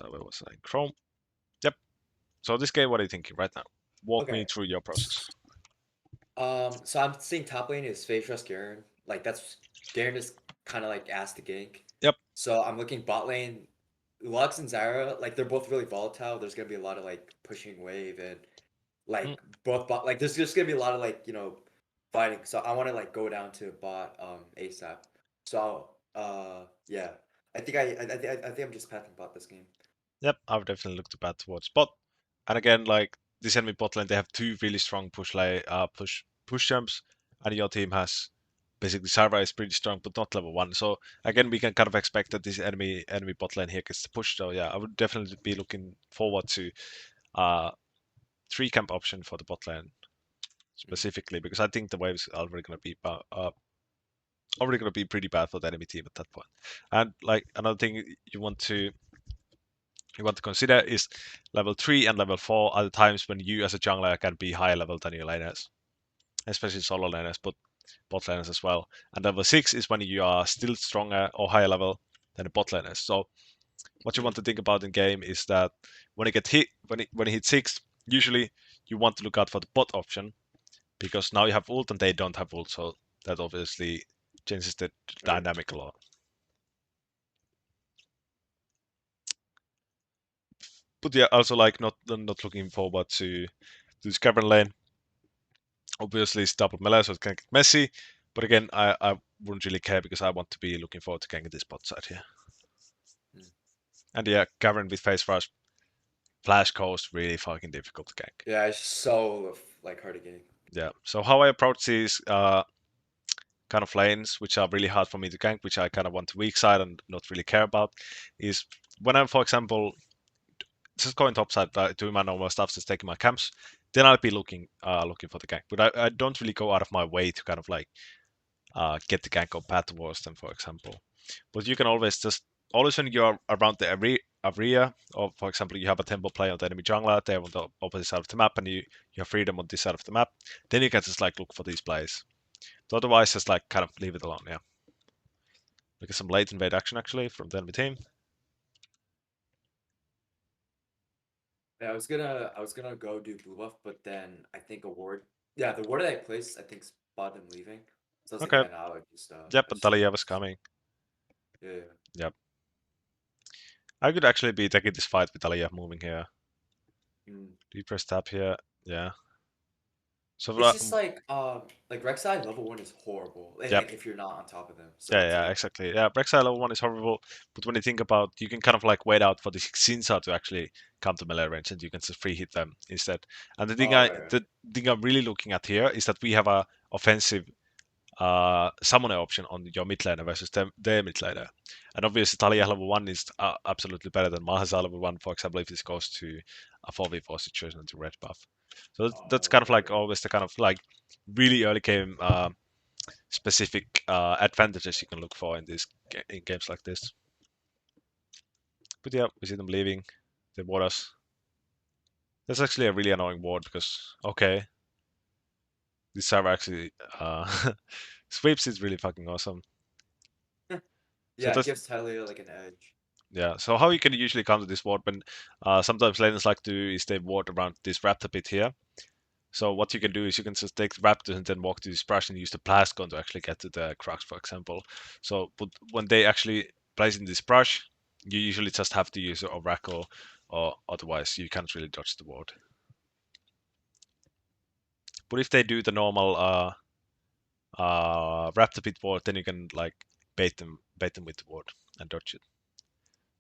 Where was I? Chrome. Yep. So this game, what are you thinking right now? Walk me Okay. through your process. So I'm seeing top lane is Phase Rush Garen. Like that's Garen is kind of like ass to gank. Yep. So I'm looking bot lane, Lux and Zyra. Like they're both really volatile. There's gonna be a lot of like pushing wave and Mm. like both bot. Like there's just gonna be a lot of like fighting. So I want to like go down to bot ASAP. So yeah, I think I'm just pathing bot this game. Yep. I would definitely look to bat towards bot. And again, like this enemy bot lane, they have two really strong push jumps, and your team has basically Sarva is pretty strong, but not level 1. So again, we can kind of expect that this enemy bot lane here gets the push. So yeah, I would definitely be looking forward to uh 3 camp option for the bot lane Mm. specifically, because I think the waves are already gonna be pretty bad for the enemy team at that point. And like another thing you want to consider is level 3 and level 4 are the times when you as a jungler can be higher level than your laners, especially solo laners, but bot laners as well. And level 6 is when you are still stronger or higher level than the bot laners. So what you want Mm. to think about in game is that when it get hit when it hits 6, usually you want to look out for the bot option, because now you have ult and they don't have ult, so that obviously changes the Right. dynamic a lot. But yeah, also like not looking forward to this cavern lane. Obviously, it's double melee, so it can get messy. But again, I wouldn't really care because I want to be looking forward to ganking this bot side here. Mm. And yeah, cavern with face rush, flash coast, really fucking difficult to gank. Yeah, it's so like hard to gank. Yeah. So how I approach these kind of lanes, which are really hard for me to gank, which I kind of want to weak side and not really care about, is when I'm, for example, just going topside, doing my normal stuff, just taking my camps, then I'll be looking for the gank. But I don't really go out of my way to kind of like get the gank or path towards them, for example. But you can always when you're around the area, or for example, you have a tempo play on the enemy jungler, they're on the opposite side of the map, and you have freedom on this side of the map, then you can just like look for these plays. So otherwise, just like kind of leave it alone, yeah. Look at some late invade action actually from the enemy team. Yeah, I was gonna go do blue buff, but then I think a ward. Yeah, the ward that I placed, I think spot them leaving. So I was like, Okay, yeah, now yep, I and just take Talia the was risk. coming. Yeah, yeah. Yep, I could actually be taking this fight with Talia moving here. Mm. Do you press tab here? Yeah. So It's just like Rek'Sai level 1 is horrible. yep. Like if you're not on top of them. So Yeah, it's yeah, like exactly. Yeah, Reksai level 1 is horrible, but when you think about, you can kind of like wait out for the Xinsa to actually come to melee range, and you can just free hit them instead. And oh right, right. the thing I'm really looking at here is that we have a offensive summoner option on your mid laner versus their mid laner. And obviously Talia level 1 is absolutely better than Mahasa level 1, for example, if this goes to a 4v4 situation into red buff. So that's Oh kind of right, like right. always the kind of like really early game specific advantages you can look for in in games like this. But yeah, we see them leaving. They ward us. That's actually a really annoying ward because okay, this server actually sweeps is really fucking awesome. So Yeah, it that's gives Talia like an edge. yeah. So how you can usually counter this ward when sometimes laners like to do is they ward around this raptor pit here. So what you can do is you can just take the raptors and then walk to this brush and use the blast gun to actually get to the crux, for example. So, but when they actually place in this brush, you usually just have to use an oracle, or otherwise you can't really dodge the ward. But if they do the normal raptor pit ward, then you can like bait them with the ward and dodge it.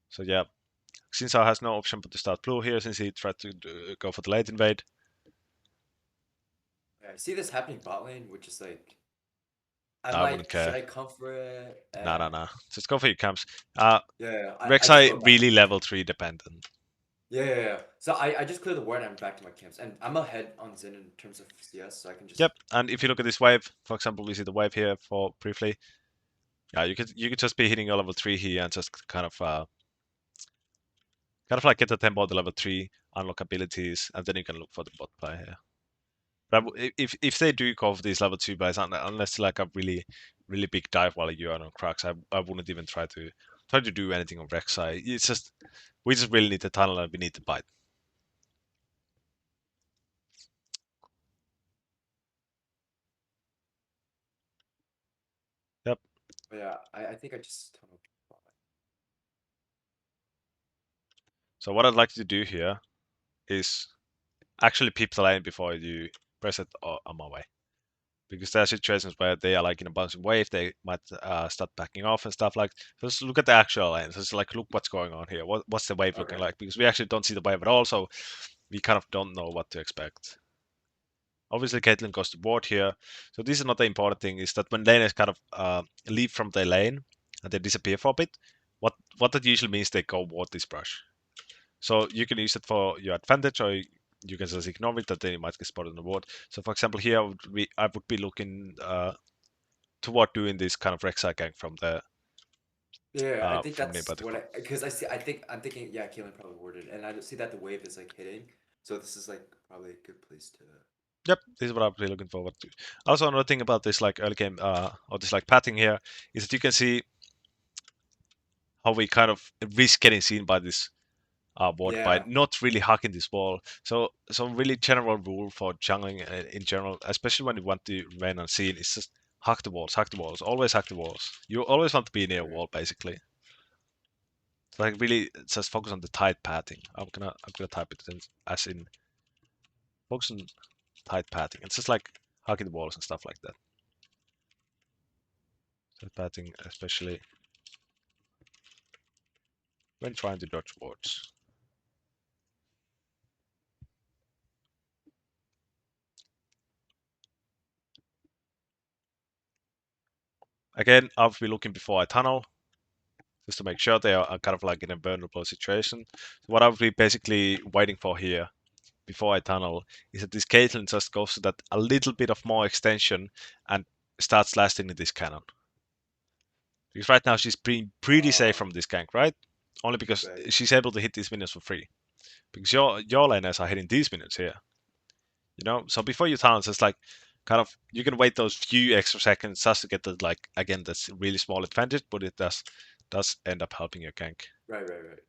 So yeah, Xin has no option but to start blue here since he tried to go for the late invade. Yeah, I see this happening bot lane, which is like I'm I wouldn't like, should care. I come for it? Nah, nah, nah. Just go for your camps. I just Rek'Sai go back to really my level camp. 3 dependent. Yeah. So I just clear the ward and I'm back to my camps. And I'm ahead on Zin in terms of CS, so I can just Yep, and if you look at this wave, for example, we see the wave here for briefly. Yeah, you could just be hitting your level 3 here and just kind of like get the tempo of the level 3, unlock abilities, and then you can look for the bot play here. But if they do go for these level 2 plays, unless like a really big dive while you are on cracks, I wouldn't even try to try to do anything on reksai. It's just we just really need the tunnel and we need the bite. Yep. But yeah, I think I just tunnel bot. So what I'd like to do here is actually peep the lane before you press it on my way. Because there are situations where they are like in a bouncing wave, they might start backing off and stuff like. So just look at the actual lane. So it's like, look what's going on here. What's the wave looking Okay. like? Because we actually don't see the wave at all, so we kind of don't know what to expect. Obviously, Caitlyn goes to board here. So this is not the important thing. Is that when laners kind of leave from their lane and they disappear for a bit, what that usually means they go ward this brush. So you can use it for your advantage, or you can just ignore it that they might get spotted on the board. So for example, here I would be looking toward doing this kind of reksai gank Yeah, I think from that's nearby the what core. because I see. I think I'm thinking. Yeah, Caitlyn probably warded, and I see that the wave is like hitting. So this is like probably a good place to. Yep, this is what I'm really looking forward to. Also, another thing about this like early game or this like pathing here is that you can see how we kind of risk getting seen by this board by Yeah. not really hugging this wall. So really general rule for jungling in general, especially when you want to remain unseen, is just hug the walls, always hug the walls. You always want to be near a Right. wall basically. So like really just focus on the tight pathing. I'm gonna type it as in focus on tight pathing. It's just like hugging the walls and stuff like that. Tight pathing, especially when trying to dodge wards. Again, I'll be looking before I tunnel, just to make sure they are kind of like in a vulnerable situation. So what I'll be basically waiting for here before I tunnel is that this Caitlyn just goes to that a little bit of more extension and starts lasting in this cannon. Because right now she's pretty safe from this gank, right? Only because Right. she's able to hit these minions for free. Because your laners are hitting these minions here. You know? So before you tunnel, it's like kind of you can wait those few extra seconds just to get the like again that's really small advantage, but it does end up helping your gank. Right. Right. Right.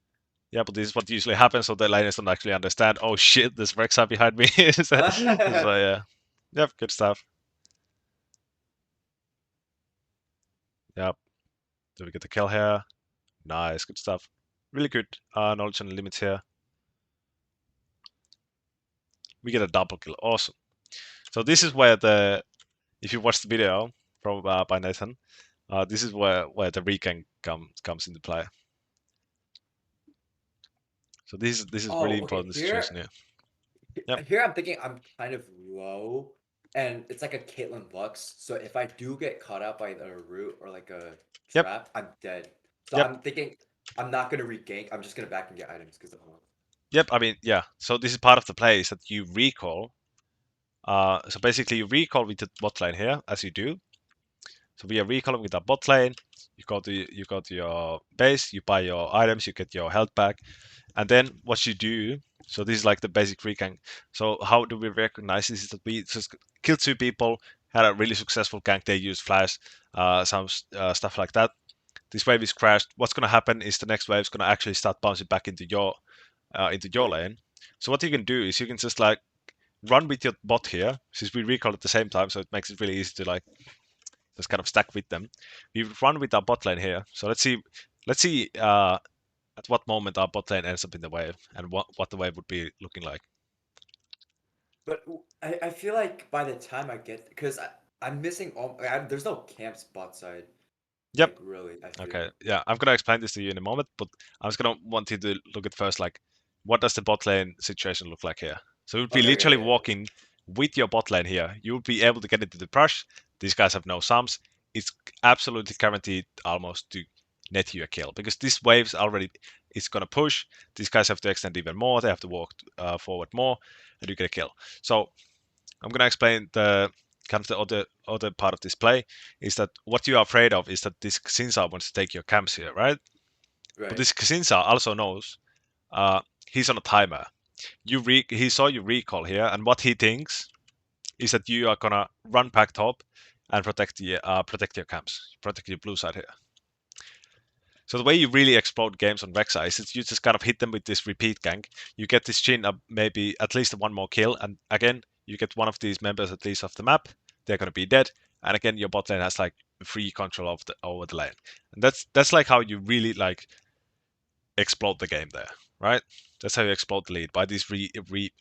Yeah, but this is what usually happens, so the laners don't actually understand. Oh shit, there's Rexa behind me. So yeah, yep, good stuff. Yep, do we get the kill here? Nice, good stuff. Really good knowledge on the limits here. We get a double kill, awesome. So this is where the if you watch the video from by Nathan, this is where the recon comes into play. So this is really Oh, okay. important situation here. Yep, Here I'm thinking I'm kind of low, and it's like a Caitlyn Lux. So if I do get caught out by a root or like a yep, trap, I'm dead. So yep, I'm thinking I'm not gonna regank. I'm just gonna back and get items because I'm low. yep. I mean, yeah. So this is part of the play is that you recall. So basically, you recall with the bot lane here, as you do. So we are recalling with our bot lane. You go to your base, you buy your items, you get your health back, and then what you do. So this is like the basic recon. So how do we recognize this? Is that we just killed two people, had a really successful gank. They used flash, some stuff like that. This wave is crashed. What's gonna happen is the next wave is gonna actually start bouncing back into your Right. lane. So what you can do is you can just like run with your bot here, since we recall at the same time, so it makes it really easy to like just kind of stack with them. We run with our bot lane here. So let's see at what moment our bot lane ends up in the wave and what the wave would be looking like. But I feel like by the time I get because I'm missing all. There's no camps bot side. Yep. Like really, I Okay. feel. Yeah, I'm gonna explain this to you in a moment, but I was gonna want you to look at first like what does the bot lane situation look like here? So you'd be Okay. literally Okay. Yeah. walking with your bot lane here. You'll be able to get into the brush. These guys have no sums. It's absolutely guaranteed almost to net you a kill because this wave's already it's gonna push. These guys have to extend even more. They have to walk forward more, and you get a kill. So I'm gonna explain the kind of the other part of this play is that what you are afraid of is that this Xinsa wants to take your camps here, right? But Right. this Xinsa also knows uh, he's on a timer. He saw you recall here, and what he thinks is that you are gonna run back top and protect your camps, protect your blue side here. So the way you really explode games on reksai is that you just kind of hit them with this repeat gank. You get this chin up, maybe at least one more kill, and again you get one of these members at least off the map. They're gonna be dead, and again your bot lane has like free control of the over the lane. And that's like how you really like explode the game there, right? That's how you explode the lead by these repeat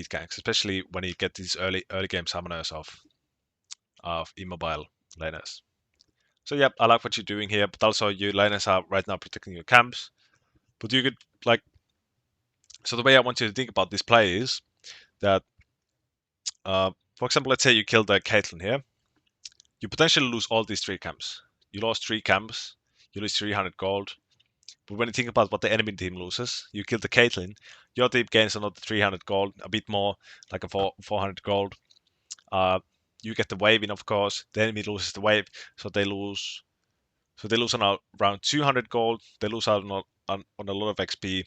ganks, especially when you get these early game summoners of immobile laners. So yeah, I like what you're doing here, but also you laners are right now protecting your camps. But you could like so the way I want you to think about this play is that for example, let's say you kill the Caitlyn here, you potentially lose all these three camps. You lost three camps, you lose 300 gold. But when you think about what the enemy team loses, you kill the Caitlyn, your team gains another 300 gold, a bit more, like a 400 gold. Uh, you get the wave in, of course. The enemy loses the wave, so they lose. So they lose on around 200 gold. They lose out on a lot of XP.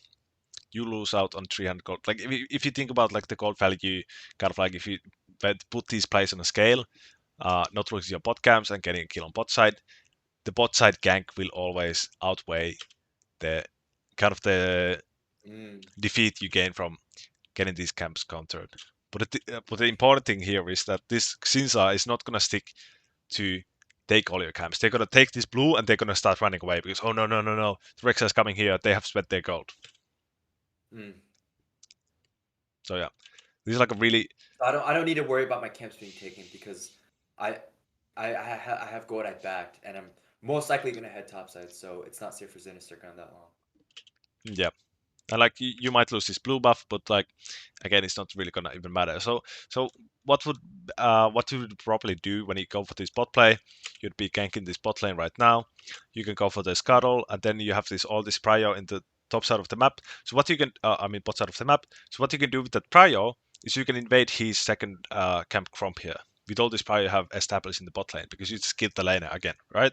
You lose out on 300 gold. Like if you think about like the gold value, kind of like if you put these plays on a scale, not losing your bot camps and getting a kill on bot side, the bot side gank will always outweigh the kind of the Mm, defeat you gain from getting these camps countered. But the important thing here is that this Xinza is not gonna stick to take all your camps. They're gonna take this blue and they're gonna start running away because oh no no no no, the Rex is coming here. They have spent their gold. mm. So yeah, this is like a really So I don't need to worry about my camps being taken because I I have gold I backed and I'm most likely gonna head topside, so it's not safe for Zen to stick around that long. yeah. And like you might lose this blue buff, but like again, it's not really gonna even matter. So what you would probably do when you go for this bot play? You'd be ganking this bot lane right now. You can go for the Mm, scuttle, and then you have this all this prio in the top side of the map. So what you can, I mean, bot side of the map. So what you can do with that prio is you can invade his second camp from here with all this prio you have established in the bot lane because you just killed the laner again, right?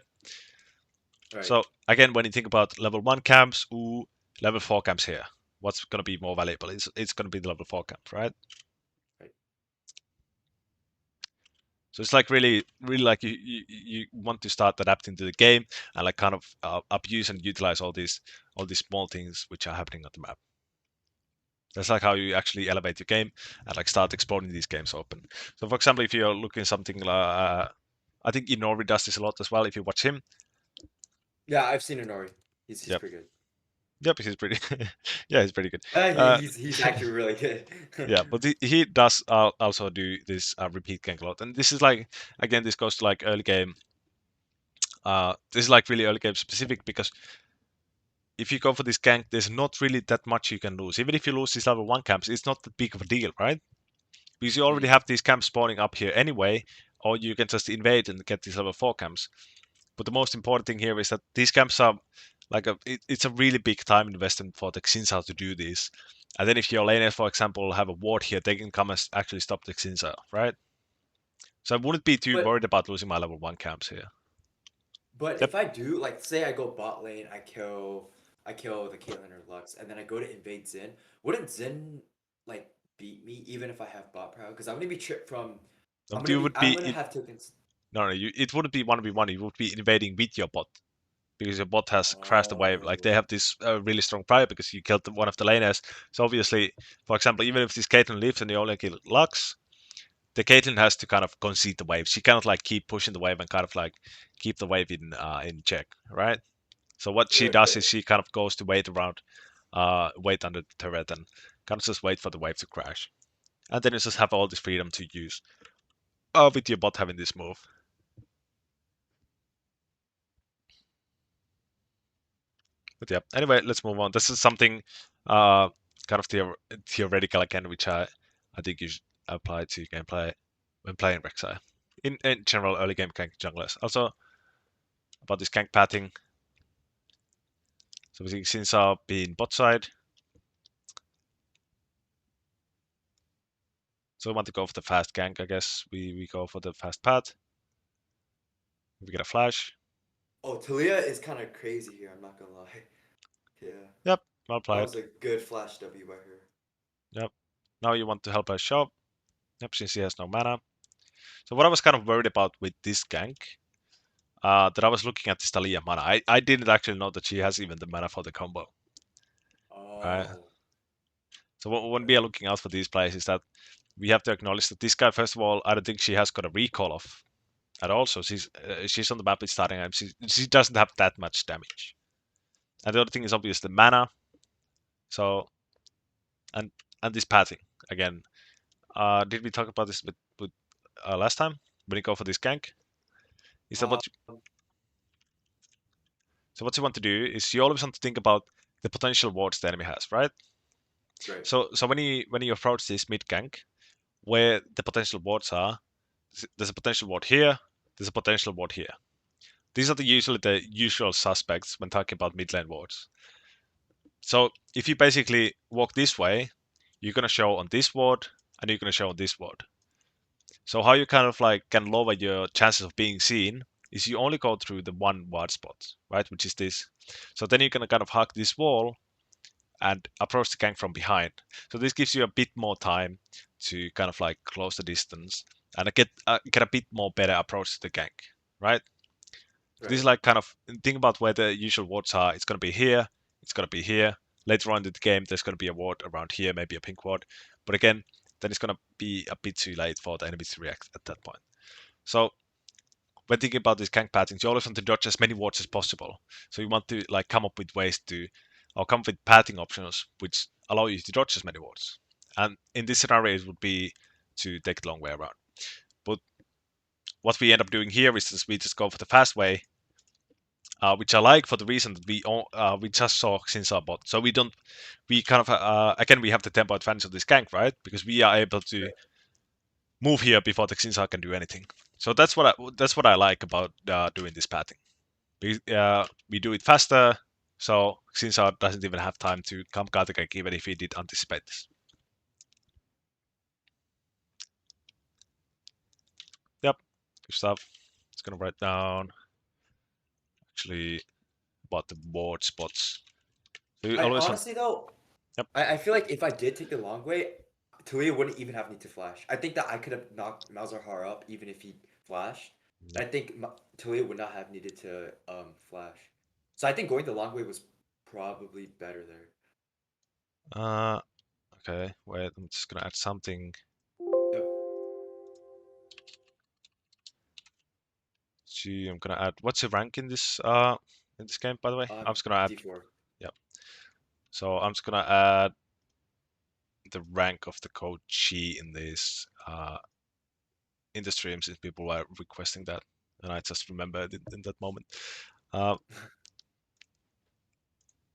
right, So again, when you think about level one camps, ooh, level four camps here, what's going to be more valuable? It's going to be the level four camp, right? right. So it's like really like you want to start adapting to the game and like kind of abuse and utilize all these small things which are happening on the map. That's like how you actually elevate your game and like start exploring these games open. So for example, if you're looking something like I think Inori does this a lot as well. If you watch him, Yeah, I've seen Inori. He's yep, pretty good. yep, he's pretty, yeah, he's pretty good. He, Uh, he's actually really good. Yeah, but he does also do this repeat gank a lot, and this is like again this goes to like early game. This is like really early game specific because if you go for this gank, there's not really that much you can lose. Even if you lose these level one camps, it's not that big of a deal, right? Because you already Mm, have these camps spawning up here anyway, or you can just invade and get these level four camps. But the most important thing here is that these camps are like it's a really big time investment for the Xinsa to do this. And then if your laners, for example, have a ward here, they can come and actually stop the Xinsa, right? So I wouldn't be too but worried about losing my level one camps here. but Yep. if I do, like, say I go bot lane, I kill the Caitlyn or Lux, and then I go to invade Zen, wouldn't Zen like beat me even if I have bot power? Because I'm gonna be tripped from, You would I'm be gonna have tokens. no, it wouldn't be 1v1. You would be invading with your bot because your bot has crashed the wave. Like they Oh, have this really strong prior because you killed one of the laners. So obviously, for example, even if this Caitlyn leaves and you only kill Lux, the Caitlyn has to kind of concede the wave. She cannot like keep pushing the wave and kind of like keep the wave in check, right? So what she right, does is right. she kind of goes to wait around, wait under the turret and kind of just wait for the wave to crash. And then you just have all this freedom to use with your bot having this move. But yeah, anyway, let's move on. This is something uh, kind of theoretical again, which I think you should apply to gameplay when playing Rek'Sai. In general, early game gank junglers. Also about this gank pathing. So we since our being bot side, so we want to go for the fast gank. I guess we go for the fast path. We get a flash. Oh, Talia is kind of crazy here. I'm not gonna lie. Yeah, Yep, well that played. was a good flash W by her. Yep. Now you want to help her shove. Yep, since he has no mana. So what I was kind of worried about with this gank that I was looking at this Talia mana. I didn't actually know that she has even the mana for the combo. Right. Oh, So when we right, are looking out for these players is that we have to acknowledge that this guy, first of all, I don't think she has got a recall of at all. So she's on the map with starting time. She doesn't have that much damage. And the other thing is obviously the mana. So and and this pathing again. Did we talk about this with last time when you go for this gank? Is that um, so what you want to do is you always want to think about the potential wards the enemy has, right? right, So when you approach this mid gank, where the potential wards are, there's a potential ward here, there's a potential ward here. These are usually the usual suspects when talking about mid lane wards. So if you basically walk this way, you're gonna show on this ward and you're gonna show on this ward. So how you kind of like can lower your chances of being seen is you only go through the one ward spot, right? Which is this. So then you're gonna kind of hug this wall and approach the gank from behind. So this gives you a bit more time to kind of like close the distance and get a bit more better approach to the gank, right? So this right, is like kind of think about where the usual wards are. It's gonna be here. It's gonna be here. Later on in the game, there's gonna be a ward around here, maybe a pink ward. But again, then it's gonna be a bit too late for the enemies to react at that point. So when thinking about these gank patterns, you always want to dodge as many wards as possible. So you want to like come up with ways to, or come up with pathing options which allow you to dodge as many wards. And in this scenario, it would be to take the long way around. But what we end up doing here is we just go for the fast way, which I like for the reason that we just saw Xin bot. So we kind of again we have the tempo advantage of this gank, right? Because we are able to right. move here before the Xin can do anything. So that's what I like about doing this pathing. We do it faster, so Xin doesn't even have time to come guard the gank, even if he did anticipate this. Yep, good stuff. It's gonna write down actually about the ward spots. So you I always want. honestly though, Yep. I feel like if I did take the long way, Talia wouldn't even have need to flash. I think that I could have knocked Malzahar up even if he flashed. Yep. I think Talia would not have needed to flash. So I think going the long way was probably better there. Uh, okay. Wait, I'm just gonna add something. Yep. See, I'm gonna add. What's your rank in this game, by the way? I'm just gonna add. D4. Yep. So I'm just gonna add the rank of the coachee in the stream since people were requesting that, and I just remembered it in that moment. Uh,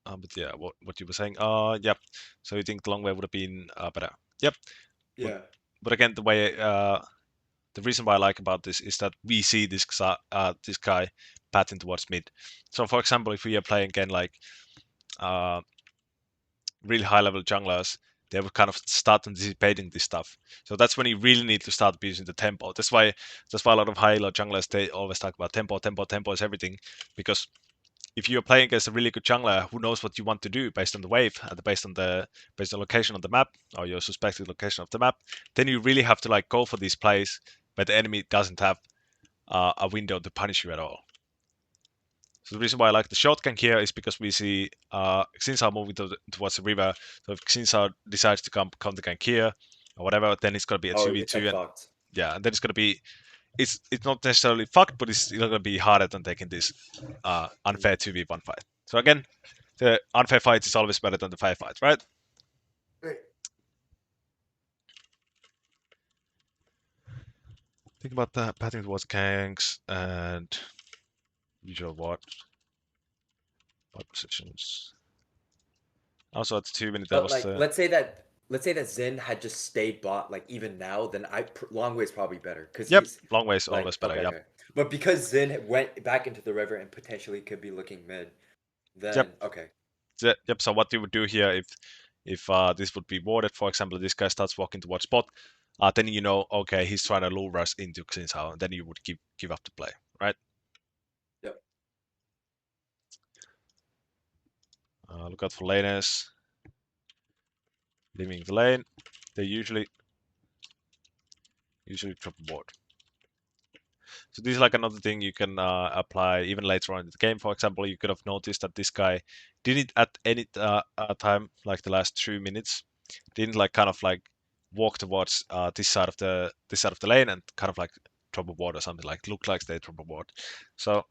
but yeah, what you were saying? Yep. So you think the long way would have been better? Yep. But Yeah. but again, the reason why I like about this is that we see this guy patting towards mid. So for example, if we are playing again like uh, really high level junglers, they would kind of start anticipating this stuff. So that's when you really need to start abusing the tempo. That's why a lot of high level junglers they always talk about tempo, tempo, tempo is everything. Because if you're playing against a really good jungler who knows what you want to do based on the wave and based on location on the map or your suspected location of the map, then you really have to like go for these plays where the enemy doesn't have a window to punish you at all. So the reason why I like the short gank here is because we see Xinsao moving towards the river. So if Xinsao decides to come the gank here or whatever, then it's gonna be a Oh, two v it's like two, and fucked. yeah, and then it's gonna be it's not necessarily fucked, but it's still gonna be harder than taking this Mm. unfair 2v1 fight. So again, the unfair fight is always better than the fair fight, right? Right. Think about that, patting towards ganks and usual what positions. Also, at 2 minutes, that But was like, the let's say that Zen had just stayed bot like even now, then long way is probably better because yep. he's Long ways like always better. okay, Yep. okay. But because Zen went back into the river and potentially could be looking mid, Yep. then okay, Yep. So what you would do here if this would be warded, for example, this guy starts walking towards spot, then you know, okay, he's trying to lure us into Xin's house, and then you would give up the play, right? yep. Look out for laners leaving the lane. They usually drop a ward. So this is like another thing you can apply even later on in the game. For example, you could have noticed that this guy didn't at any time, like the last 2 minutes, didn't like kind of like walk towards this side of the lane and kind of like drop a ward or something like look like they drop a ward. So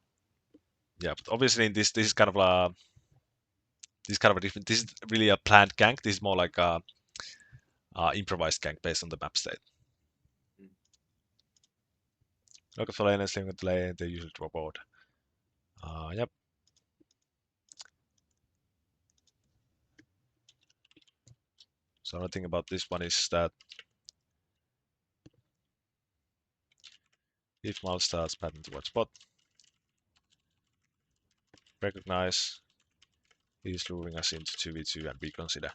yeah, but obviously in this is kind of a different. This is really a planned gank. This is more like a improvised gank based on the map state. Mm. Look at the lane and sling with the lane. They usually drop a ward. Yep. So another thing about this one is that if Mal starts pattern towards bot, recognize he's luring us into 2v2 and reconsider.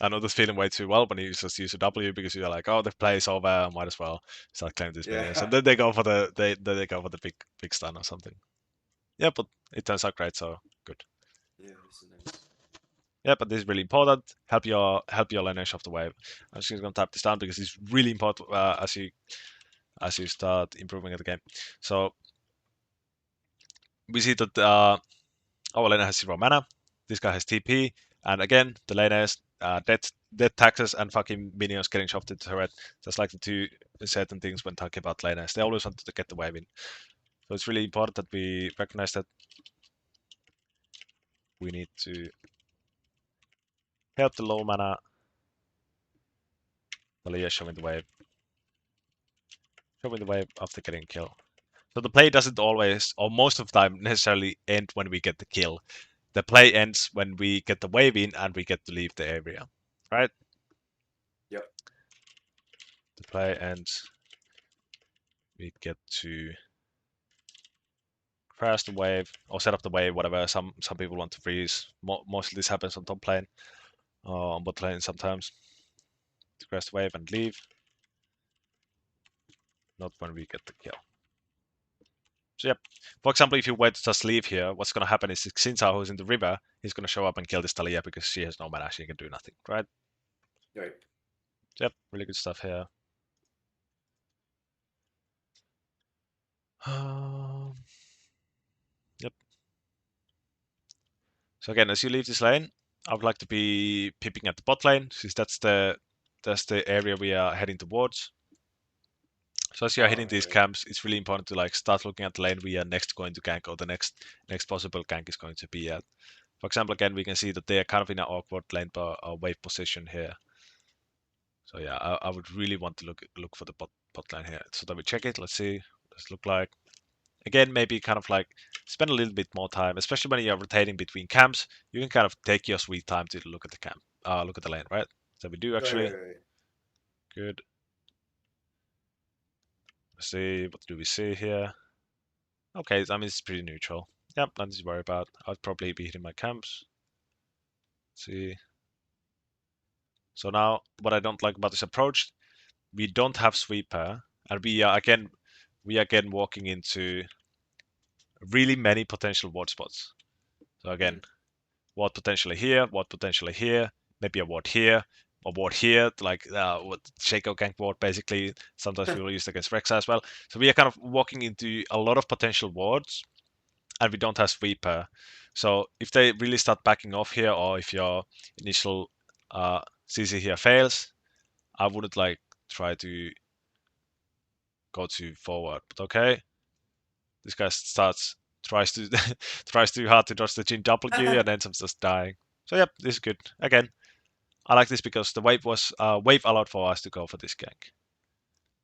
I know this feeling way too well when you just use a W because you're like, oh, the play is over, I might as well start claiming these minions. Yeah. And then they go for they go for the big stun or something. Yeah, but it turns out great, so good. Yeah, this is nice. Yeah, but this is really important. Help your lineage of the wave. I'm just gonna tap this down because it's really important as you start improving at the game. So we see that our laner has 0 mana. This guy has TP, and again the laner is death taxes and fucking minions getting shoved into the red. Just like the two certain things when talking about laners. They always want to get the wave in. So it's really important that we recognize that we need to help the low mana Talia showing the wave after getting killed. So the play doesn't always, or most of the time, necessarily end when we get the kill. The play ends when we get the wave in and we get to leave the area, right? Yep. The play ends, we get to crash the wave or set up the wave, whatever. Some people want to freeze. Mostly this happens on top lane, on bot lane sometimes. To crash the wave and leave, not when we get the kill. So yep. For example, if you wait to just leave here, what's gonna happen is Xin who's in the river, he's gonna show up and kill this Talia because she has no mana, she can do nothing, right? Right. So, yep, really good stuff here. Yep. So again, as you leave this lane, I would like to be peeping at the bot lane, since that's the area we are heading towards. So as you are hitting these Right. camps, it's really important to like start looking at the lane we are next going to gank or the next possible gank is going to be at. For example, again, we can see that they are kind of in an awkward lane wave position here. So yeah, I would really want to look for the bot lane here. So that we check it. Let's see what does it look like. Again, maybe kind of like spend a little bit more time, especially when you're rotating between camps. You can kind of take your sweet time to look at the camp, look at the lane, right? So we do Right. Right. actually. Right. Good. Let's see, what do we see here? Okay, I mean it's pretty neutral. Yep, nothing to worry about. I'd probably be hitting my camps. Let's see. So now, what I don't like about this approach, we don't have sweeper, and we are again walking into really many potential ward spots. So again, Mm. ward potentially here, maybe a ward here, like what Shaco gank ward basically. Sometimes we will use it against Reksai as well. So we are kind of walking into a lot of potential wards, and we don't have sweeper. So if they really start backing off here, or if your initial CC here fails, I wouldn't like try to go too forward. But okay, this guy starts tries to tries too hard to dodge the Jin W and ends up just dying. So yep, this is good. Again, I like this because the wave allowed for us to go for this gank.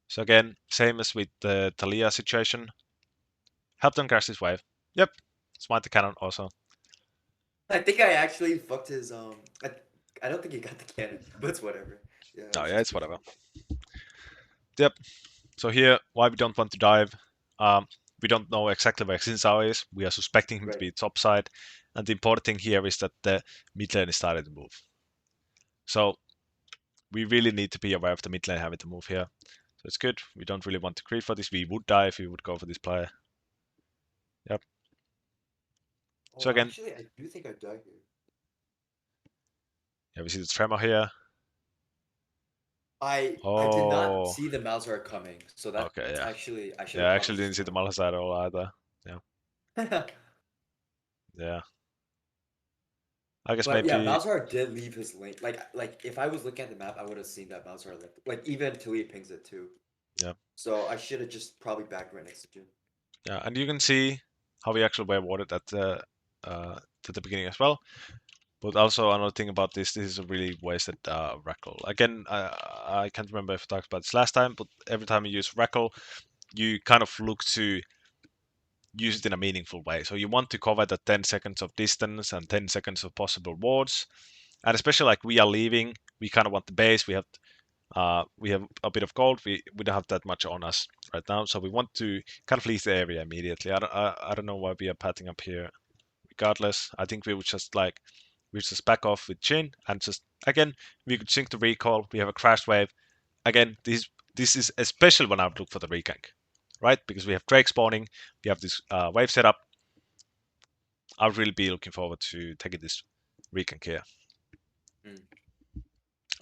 So again, same as with the Talia situation, help them crash this wave. Yep, smite the cannon also. I think I actually fucked his. I don't think he got the cannon, but it's whatever. Yeah, Oh it's yeah, just it's good. whatever. Yep. So here, why we don't want to dive. Um, we don't know exactly where Xin is. We are suspecting him to Right. be top side. And the important thing here is that the mid lane is starting to move. So we really need to be aware of the mid lane having to move here. So it's good. We don't really want to creep for this. We would die if we would go for this player. Yep. So Oh, again, actually, I do think I died here. yeah, we see the tremor here. I did not Oh, see the Malzahar coming, so okay, that's yeah. actually I should Yeah, have I probably actually didn't just see the gone. Malazar at all either. Yeah, yeah. I guess But yeah, maybe, Malzahar did leave his link. Like if I was looking at the map, I would have seen that Malzahar link. Like even Tilly pings it too. yeah, So I should have just probably backed right next to Jin. yeah. And you can see how we actually were awarded at the beginning as well. But also another thing about this is a really wasted Rackle. Again, I can't remember if I talked about this last time, but every time you use Rackle, you kind of look to use it in a meaningful way. So you want to cover the 10 seconds of distance and 10 seconds of possible wards. And especially like we are leaving, we kind of want the base. We have a bit of gold. We don't have that much on us right now, so we want to kind of leave the area immediately. I don't know why we are patting up here. Regardless, I think we just back off with Chin and just again we could sync the recall. We have a crash wave. Again, this is especially when I would look for the regank, right? Because we have Drake spawning, we have this wave setup. I would really be looking forward to taking this regank here. Mm.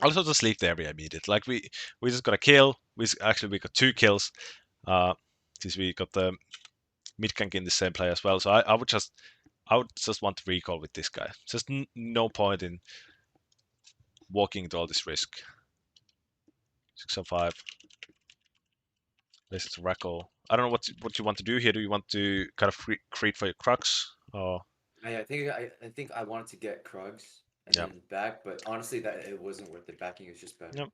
Also, just leave the area immediately. Like we just got a kill. Actually we got two kills. Uh, since we got the mid gank in the same play as well. So I would just want to recall with this guy. Just no point in walking into all this risk. 605. This is Rackle. I don't know what you want to do here. Do you want to kind of create for your crux? Or I think I wanted to get Krugs and yeah, then back, but honestly that it wasn't worth it. Backing is just better. yep.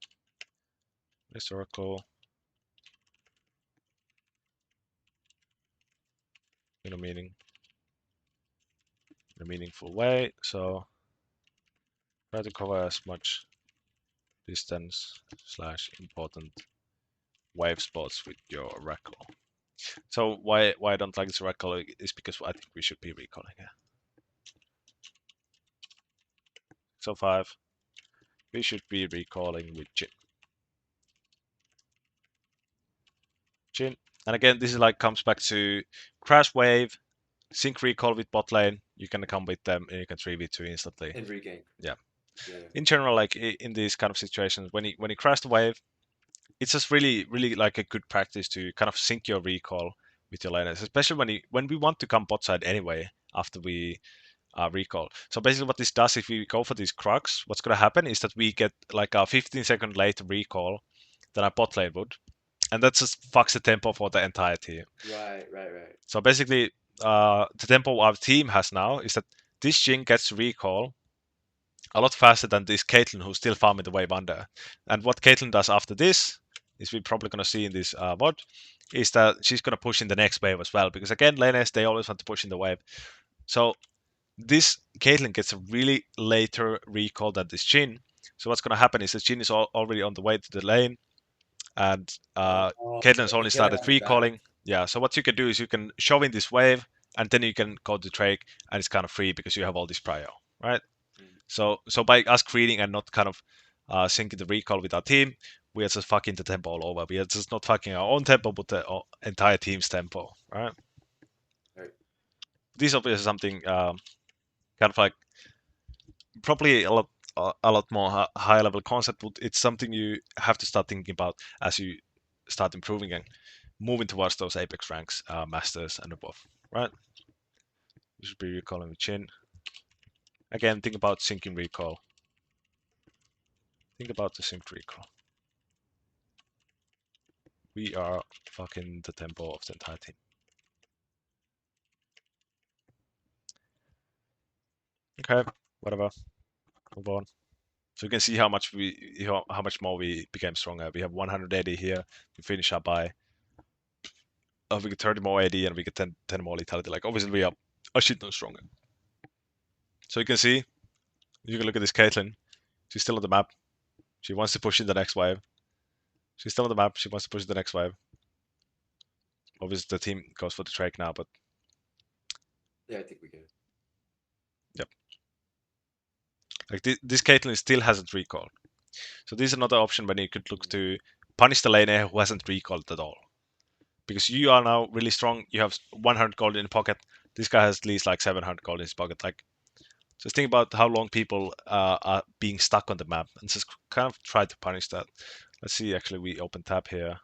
This Oracle in a meaningful way. So try to cover as much distance slash important wave spots with your Rackle. So why I don't like this Rackle is because I think we should be recalling here. So 5. We should be recalling with Jin. Jin. And again, this is like comes back to Crash Wave, Sync Recall with bot lane. You can come with them and you can 3v2 instantly. And regain. Yeah. Yeah. In general, like in these kind of situations, when you crash the wave, it's just really like a good practice to kind of sync your recall with your laners, especially when we want to come bot side anyway after we recall. So basically, what this does, if we go for these Krugs, what's going to happen is that we get like a 15-second later recall than our bot lane would, and that just fucks the tempo for the entire team. Right. So basically, the tempo our team has now is that this Jin gets recall a lot faster than this Caitlyn who's still farming the wave under. And what Caitlyn does after this is we're probably going to see in this VOD is that she's going to push in the next wave as well. Because again, lanes, they always want to push in the wave. So this Caitlyn gets a really later recall than this Jhin. So what's going to happen is that Jhin is already on the way to the lane, and Caitlyn's And only Caitlyn started has to back. recalling. Yeah, so what you can do is you can shove in this wave, and then you can go to Drake, and it's kind of free because you have all this prio, right? Mm. So by us creating and not kind of syncing the recall with our team, we are just fucking the tempo all over. We are just not fucking our own tempo, but the entire team's tempo, right? Right. This is obviously something kind of like probably a lot more high level concept, but it's something you have to start thinking about as you start improving and moving towards those apex ranks, masters and above, right? You should be recalling with Chin. Again, think about syncing recall. Think about the synced recall. We are fucking the tempo of the entire team. Okay, whatever. Move on. So you can see how much how much more we became stronger. We have 180 here. We finish up by we get 30 more AD and we get 10 more lethality. Like obviously we are a shit ton stronger. So you can see, you can look at this Caitlyn. She's still on the map. She wants to push in the next wave. She's still on the map. She wants to push the next wave. Obviously the team goes for the Drake now, but Yeah, I think we get it. yep. Like this Caitlyn still hasn't recalled. So this is another option when you could look Mm. to punish the laner who hasn't recalled at all. Because you are now really strong. You have 100 gold in the pocket. This guy has at least like 700 gold in his pocket. Like, just think about how long people are being stuck on the map, and just kind of try to punish that. Let's see. Actually, we open tab here.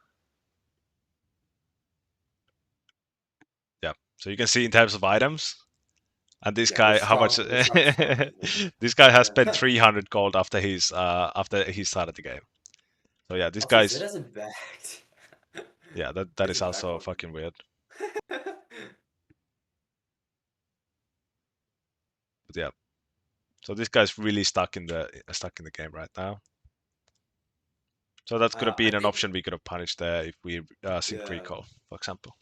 Yeah. So you can see in terms of items, and this Yeah, we're guy, how much? strong. We're strong people. This guy has spent Yeah. 300 gold after he started the game. So yeah, this Also, Zed guy's hasn't backed. yeah, that He is hasn't backed also one fucking weird. thing. But yeah, so this guy's really stuck in the game right now. So that could have I been an think, option we could have punished there if we sync yeah, recall, for example.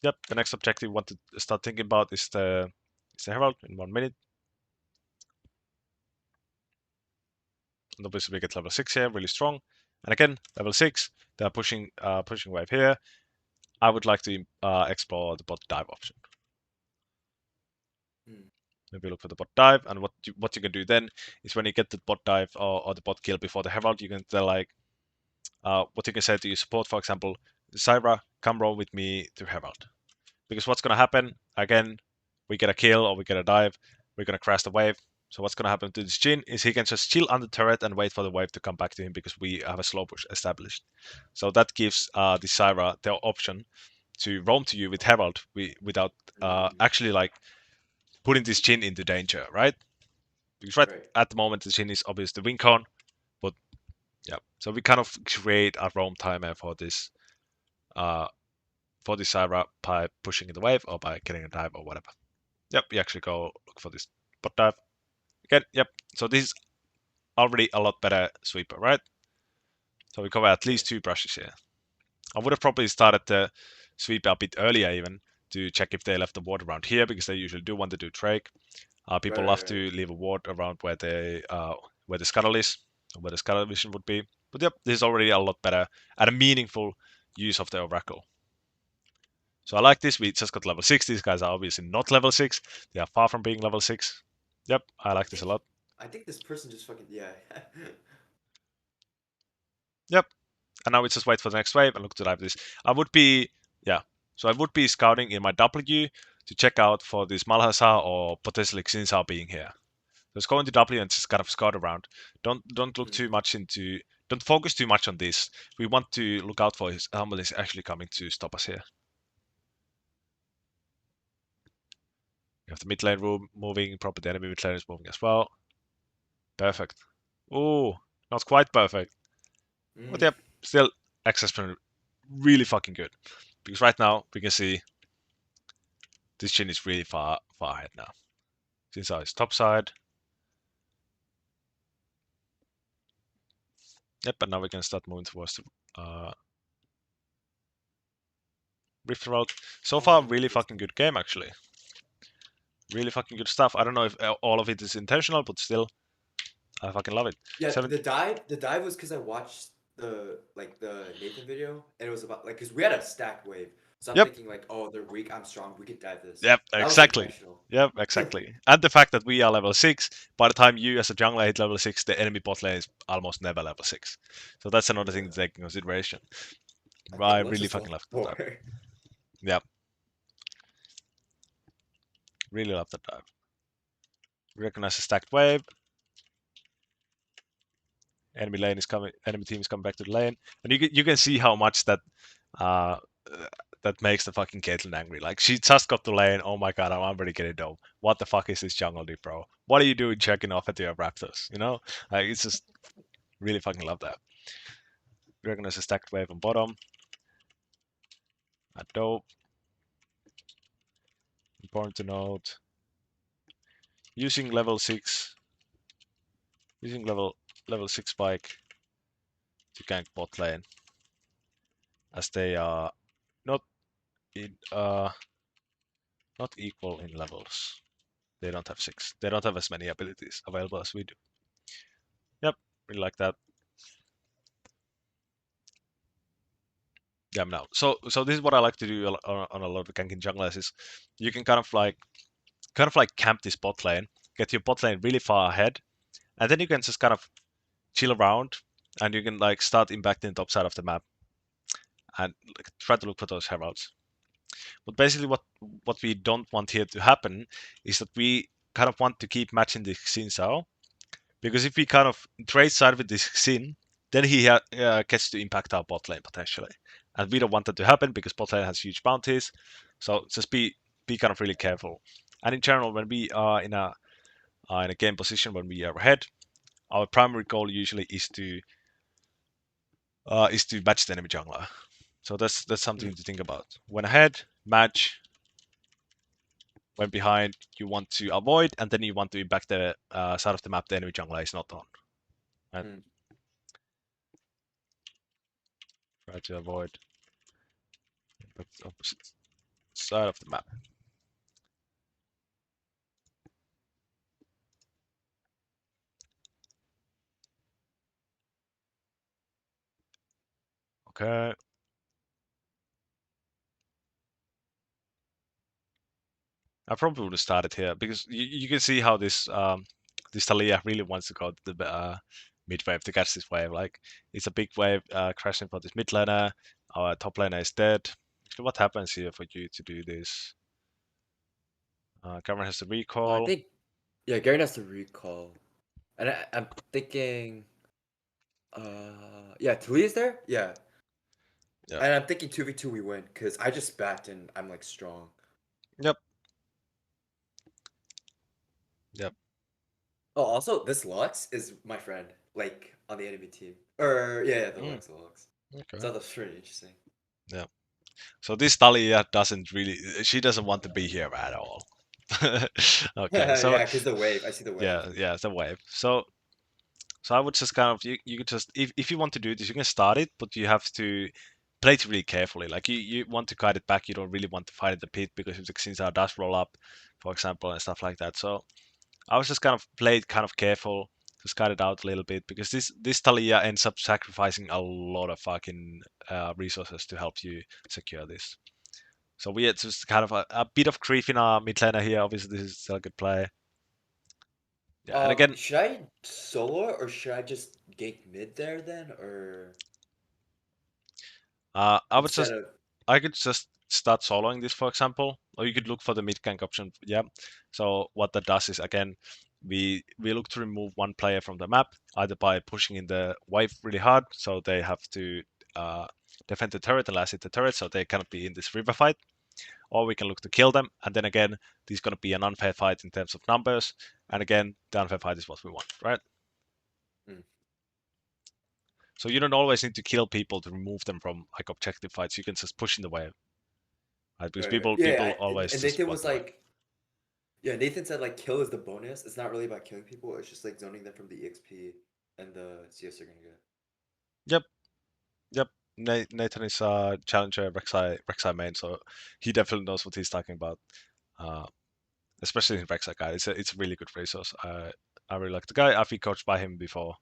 Yep, the next objective we want to start thinking about is the Herald in 1 minute. And obviously we get level 6 here, really strong. And again, level 6, they're pushing wave here. I would like to explore the bot dive option. mm, Maybe look for the bot dive, and what you can do then is when you get the bot dive or the bot kill before the Herald, you can tell like what you can say to your support, for example, Zyra, come roll with me to Herald. Because what's going to happen, again, we get a kill or we get a dive, we're going to crash the wave. So what's going to happen to this Jhin is he can just chill on the turret and wait for the wave to come back to him because we have a slow push established. So that gives the Zyra the option to roam to you with Herald without mm, actually like putting this Jhin into danger, right? Because right right. at the moment the Jhin is obviously the win con, but yeah. So we kind of create a roam timer uh, for this Zyra by pushing in the wave or by getting a dive or whatever. Yep, we actually go look for this bot dive. Again, yep. So this is already a lot better sweeper, right? So we cover at Yeah. least 2 brushes here. I would have probably started the sweep a bit earlier even to check if they left the ward around here because they usually do want to do Drake. People Right, love right, to right. leave a ward around where the scuttle is, or where the scuttle vision would be. But yep, this is already a lot better and a meaningful use of the Oracle. So I like this. We just got level 6. These guys are obviously not level 6. They are far from being level 6. Yep, I I like this a think, lot. I think this person just fucking, yeah. Yep, and now we just wait for the next wave and look to dive this. I would be, yeah, so I would be scouting in my W to check out for this Malhazar or potentially Xinzao being here. Just go into W and just kind of scout around. Don't look Mm, too much into, don't focus too much on this. We want to look out for his Humble is actually coming to stop us here. We have the mid lane room moving, probably the enemy mid lane is moving as well. Perfect. Oh, not quite perfect. But mm. yep, still access point really fucking good. Because right now we can see this Jhin is really far ahead now. Since I is top side. Yep, and now we can start moving towards the Rift Road. So far, Oh, really fucking interesting. good game actually. Really fucking good stuff. I don't know if all of it is intentional, but still, I fucking love it. Yeah, Seven. the dive was because I watched the Nathan video, and it was about like because we had a stacked wave, so I'm Yep. thinking like, oh, they're weak, I'm strong, we could dive this. Yep. That was Exactly. intentional. Yep. Exactly. And the fact that we are level 6, by the time you as a jungler hit level 6, the enemy bot lane is almost never level 6. So that's another thing Yeah, to take into consideration. I I think Lux really is fucking level love that dive. 4. Yep. Really love that dive. Recognize a stacked wave. Enemy lane is coming. Enemy team is coming back to the lane, and you can see how much uh that makes the fucking Caitlyn angry. Like she just got the lane. Oh my god, I'm already getting dope. What the fuck is this jungle dude, bro? What are you doing checking off at your Raptors? You know, like it's just really fucking love that. Recognize a stacked wave on bottom. A dope. Important to note. Using level 6 spike to gank bot lane, as they are not in not equal in levels. They don't have 6. They don't have as many abilities available as we do. Yep, really like that. Yeah, now. So this is what I like to do on a lot of the ganking junglers is you can kind of like camp this bot lane, get your bot lane really far ahead, and then you can just kind of chill around and you can like start impacting the top side of the map and like, try to look for those heralds. But basically what we don't want here to happen is that we kind of want to keep matching the Xin Sao, because if we kind of trade side with this Xin, then he gets to impact our bot lane potentially, and we don't want that to happen because bot lane has huge bounties. So just be kind of really careful. And in general, when we are in a game position when we are ahead, our primary goal usually is to match the enemy jungler. So that's something Mm, to think about. When ahead, match. When behind, you want to avoid, and then you want to impact the side of the map the enemy jungler is not on. Right? mm. Try to avoid impact the opposite side of the map. Okay. I probably would have started here because you can see how this Talia really wants to go to the mid wave to catch this wave. Like it's a big wave crashing for this mid laner. Our top laner is dead. Actually, what happens here for you to do this? Cameron has the I recall. think yeah, Garen has to recall, and I'm thinking yeah, Talia's there. Yeah, Yep. and I'm thinking 2v2 we win because I just spat and I'm like strong. Yep. Yep. Oh, also this Lux is my friend, like on the enemy team. Or yeah, the Mm, Lux, the Lux. okay. So that's pretty interesting. Yeah. So this Talia doesn't really. She doesn't want to be here at all. Okay. So Yeah, because the wave. I see the wave. yeah, it's a wave. So I would just kind of you could just if you want to do this, you can start it, but you have to play it really carefully. Like you want to guide it back. You don't really want to fight at the pit because if the Xinzao does roll up, for example, and stuff like that. So I was just kind of played kind of careful, just guide it out a little bit because this Talia ends up sacrificing a lot of fucking resources to help you secure this. So we had just kind of a bit of creep in our mid laner here. Obviously, this is still a good play. Yeah, and again, Should I solo or should I just gank mid there then, or I would instead just of I could just start soloing this, for example, or you could look for the mid gank option. Yeah. So what that does is again, we look to remove one player from the map either by pushing in the wave really hard, so they have to uh, defend the turret and last hit the turret, so they cannot be in this river fight, or we can look to kill them. And then again, this is going to be an unfair fight in terms of numbers. And again, the unfair fight is what we want, right? mm, So you don't always need to kill people to remove them from like objective fights. You can just push in the wave, right? Because right, right. people Yeah, always and just Nathan want was the wave. like, yeah, Nathan said like kill is the bonus. It's not really about killing people. It's just like zoning them from the EXP and the CS they're gonna get. Yep, yep. Nathan is a challenger Reksai main, so he definitely knows what he's talking about. Uh, Especially in Reksai guy, it's a really good resource. I really like the guy. I've been coached by him before,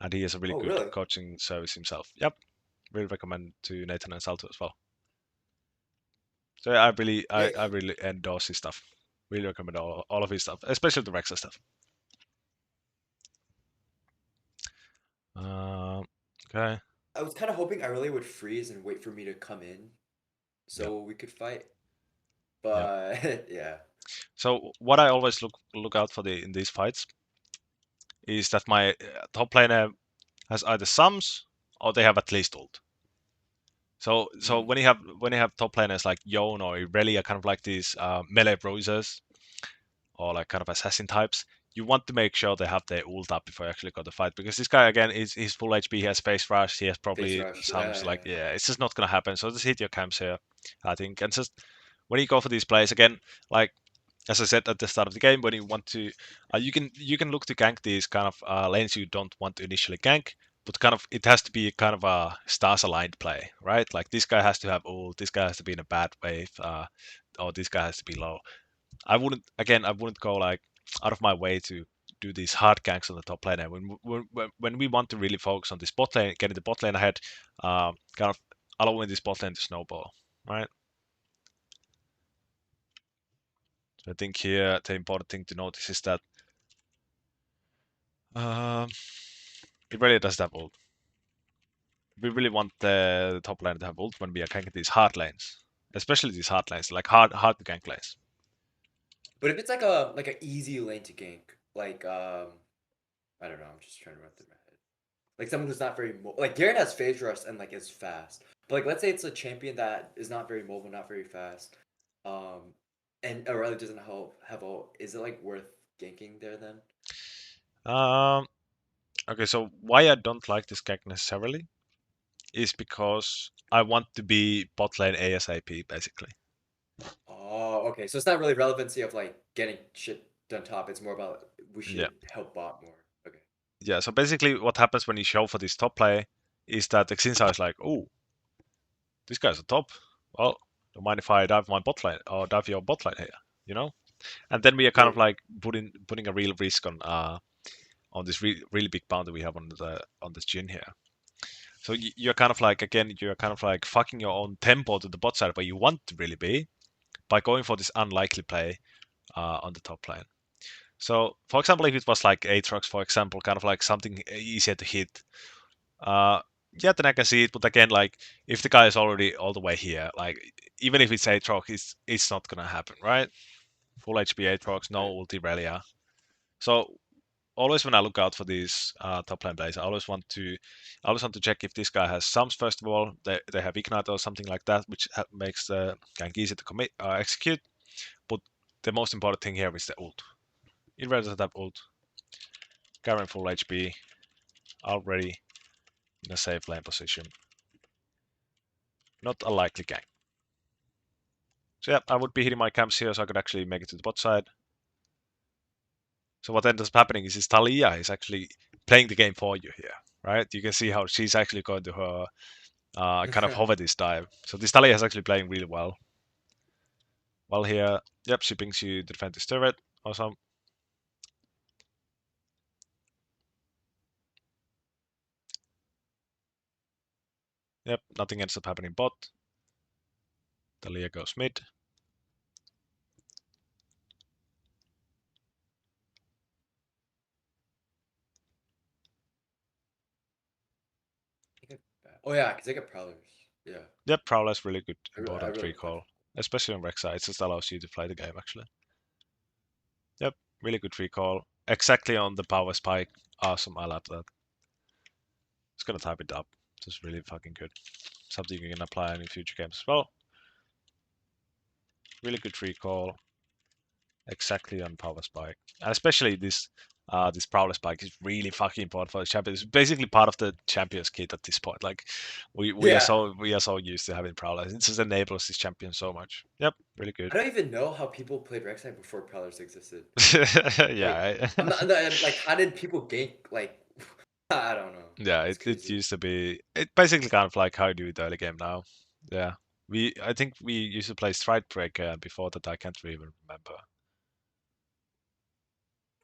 and he has a really Oh, good really? coaching service himself. Yep, really recommend to Nathan and Salto as well. So yeah, Yeah. I really endorse his stuff. Really recommend all of his stuff, especially the Reksai stuff. Um, okay. I was kind of hoping Irelia would freeze and wait for me to come in Yep. so we could fight. Yep. But yeah. So what I always look out for in these fights is that my top laner has either sums or they have at least ult. So Mm, when you have top laners like Yone or Irelia, kind of like these melee bruisers or like kind of assassin types, you want to make sure they have their ult up before you actually go to fight because this guy again is he's full HP, he has face rush, he has face probably rush. some Yeah, like yeah. yeah, it's just not gonna happen. So just hit your camps here, I think, and just when you go for these plays again, like as I said at the start of the game, when you want to, you can look to gank these kind of lanes you don't want to initially gank, but kind of it has to be kind of a stars aligned play, right? Like this guy has to have ult, this guy has to be in a bad wave, or this guy has to be low. I wouldn't go like out of my way to do these hard ganks on the top lane. And when we want to really focus on this bot lane, getting the bot lane ahead, kind of allowing this bot lane to snowball, right? So I think here the important thing to notice is that um, it really does have ult. We really want the top lane to have ult when we are ganking these hard lanes, especially these hard lanes, like hard to gank lanes. But if it's like a easy lane to gank, like I don't know, I'm just trying to run through my head. Like someone who's not very like Garen has phase rush and like is fast. But like let's say it's a champion that is not very mobile, not very fast, um, and Aurelia doesn't have ult. Is it like worth ganking there then? Um, okay, so why I don't like this gank necessarily is because I want to be bot lane ASAP, basically. Oh, okay. So it's not really relevancy of like getting shit done top. It's more about we Yeah. should help bot more. Okay. Yeah, so basically what happens when you show for this top play is that the Xinsa is like, oh, this guy's a top. Well, don't mind if I dive my bot lane or dive your bot lane here, you know? And then we are kind of Wait. like putting a real risk on this really big bounty we have on this Jin here. So you're kind of like again you're kind of like fucking your own tempo to the bot side where you want to really be by going for this unlikely play on the top lane. So for example, if it was like Aatrox, for example, kind of like something easier to hit, uh, yeah, then I can see it. But again, like if the guy is already all the way here, like even if it's Aatrox, it's not gonna happen, right? Full HP Aatrox, no Right. ulti Relia. So always when I look out for these top lane plays, I always want to check if this guy has sums first of all. They have ignite or something like that, which makes the gank easy to execute. But the most important thing here is the ult. It rather than ult, Garen full HP, already in a safe lane position. Not a likely gank. So yeah, I would be hitting my camps here so I could actually make it to the bot side. So what ends up happening is Talia is actually playing the game for you here, right? You can see how she's actually going to her kind of hover this dive. So this Talia is actually playing really well. Well here, yep, she brings you to defend this turret. Awesome. Yep, nothing ends up happening bot. Talia goes mid. Oh yeah, because they get prowlers. Yeah, Yep, Prowler's really good, I important really like recall. Especially on reksai, it just allows you to play the game actually. Yep, really good recall. Exactly on the power spike. Awesome, I love that. Just gonna type it up. Just really fucking good. Something you can apply in future games as well. Really good recall. Exactly on power spike. And especially this prowler spike is really fucking important for the champion. It's basically part of the champion's kit at this point. Like yeah. we are so used to having prowlers. It just enables this champion so much. Yep, really good. I don't even know how people played Rek'Sai before prowlers existed. Like Yeah, like how did people gank like I don't know. yeah. It's It crazy. used to be. It basically kind of like how you do it early game now. Yeah, I think we used to play Stride Breaker before that. I can't even remember.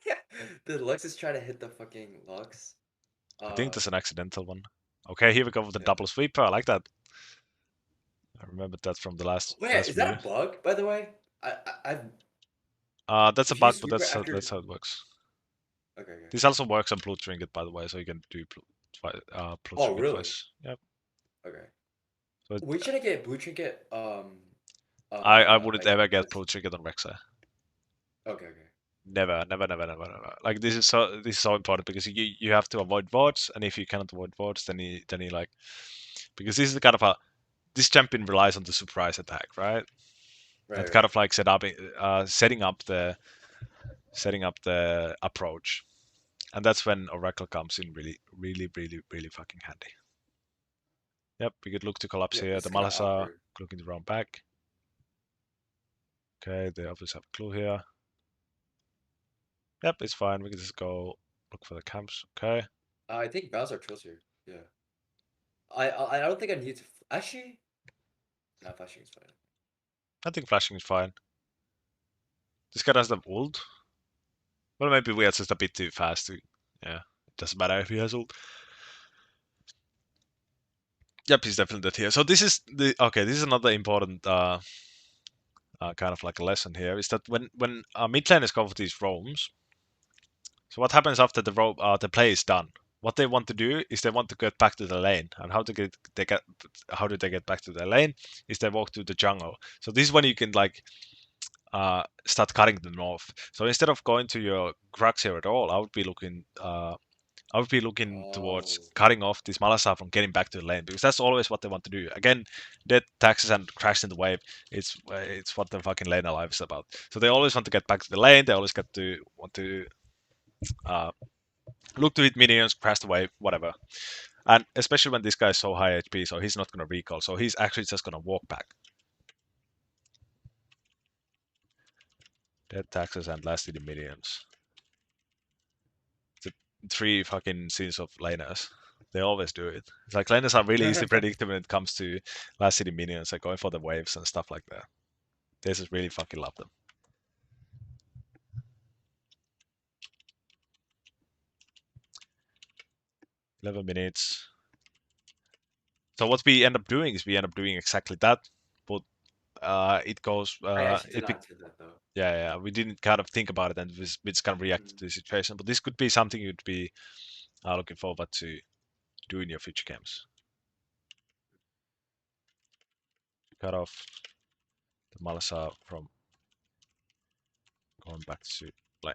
Yeah. The Lux is trying to hit the fucking Lux. I think Uh there's an accidental one. Okay, here we go with the yeah. double sweeper. I like that. I remember that from the Wait, last is that view. a bug, by the way? I've That's a if you bug, use but sweeper after that's how it works. okay, okay. This also works on Blue Trinket, by the way, so you can do Blue Oh Trinket really? twice. Yep. Okay. So We should get blue trinket I wouldn't like ever get this. Blue Trinket on Rexa. Okay, okay. Never, never, never, never, never. Like this is so important because you have to avoid wards, and if you cannot avoid wards, then you like because this is the kind of a this champion relies on the surprise attack, right? Right, And kind right. of like setting up the approach, and that's when Oracle comes in really, really, really, really fucking handy. Yep, we could look to collapse Yeah, here. this The is kind of Malasa awkward. looking to run back. Okay, they obviously have a clue here. Yep, it's fine. We can just go look for the camps. Okay. I think Bowser trolls here. Yeah. I don't think I need to actually. No, flashing is fine. I think flashing is fine. This guy doesn't have ult. Well, maybe we are just a bit too fast. Yeah, it doesn't matter if he has ult. Yep, he's definitely dead here. So this is the okay. This is another important kind of like a lesson here is that when mid laners go for these roams, so what happens after the play is done? What they want to do is they want to get back to the lane, and how do they get back to the lane? Is they walk to the jungle. So this is when you can like start cutting them off. So instead of going to your Grux here at all, I would be looking towards Oh. cutting off this Malasar from getting back to the lane because that's always what they want to do. Again, dead taxes and crash in the wave. It's what the fucking lane alive is about. So they always want to get back to the lane. They always get to want to uh, look to hit minions, crash the wave, whatever. And especially when this guy is so high HP, so he's not gonna recall. So he's actually just gonna walk back. Dead taxes and last hit minions. The three fucking scenes of laners. They always do it. It's like laners are really easy to predict when it comes to last city minions, like going for the waves and stuff like that. They just really fucking love them. 11 minutes. So what we end up doing is we end up doing exactly that, but it goes. I actually did not intend that though. Yeah, yeah. We didn't kind of think about it, and we just kind of reacted Mm. to the situation. But this could be something you'd be looking forward to do in your future games. Cut off the Malasa from going back to play.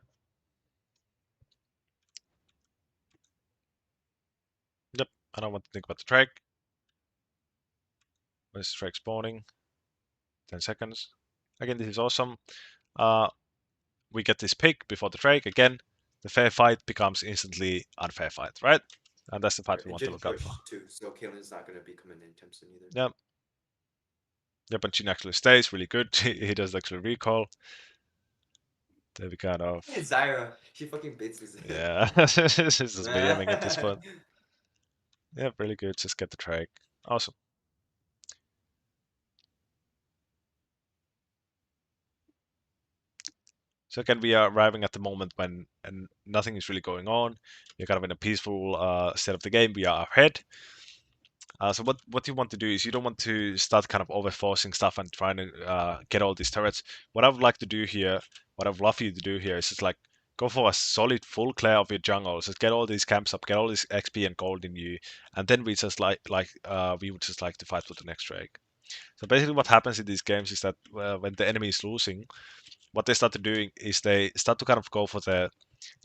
Yep. I don't want to think about the track. Where's the track spawning? 10 seconds. Again, this is awesome. Uh, we get this pick before the trade. Again, the fair fight becomes instantly unfair fight, right? And that's the fight Right. we It want to didn't look out for. push too, so Kalen's not gonna be coming anytime soon either. Yep. Yep, and Jin actually stays really good. He does actually recall. Then we kind of, Zyra, she fucking baits me. yeah, this is just BMing at this point. Yeah, really good. Just get the trade. Awesome. So again, we are arriving at the moment when and nothing is really going on. We're kind of in a peaceful state of the game. We are ahead. So what you want to do is you don't want to start kind of overforcing stuff and trying to get all these turrets. What I would like to do here, what I would love you to do here is just like go for a solid full clear of your jungle. Just get all these camps up, get all this XP and gold in you, and then we just we would just like to fight for the next Drake. So basically, what happens in these games is that when the enemy is losing, what they start to doing is they start to kind of go for the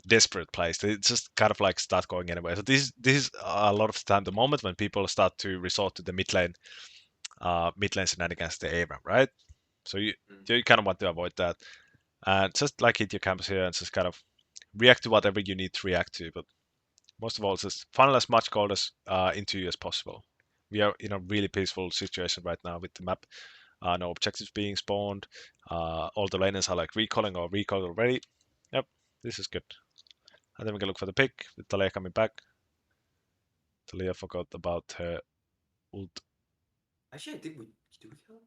desperate plays. They just kind of like start going anywhere. So this is a lot of the time the moment when people start to resort to the mid lane shenanigans, the ARAM, right? So Mm. you kind of want to avoid that and just like hit your camps here and just kind of react to whatever you need to react to. But most of all, just funnel as much gold as into you as possible. We are in a really peaceful situation right now with the map. No objectives being spawned. All the laners are like recalling or recalled already. Yep, this is good. And then we can look for the pick with Talia coming back. Talia forgot about her ult. Actually, I think we do we kill him?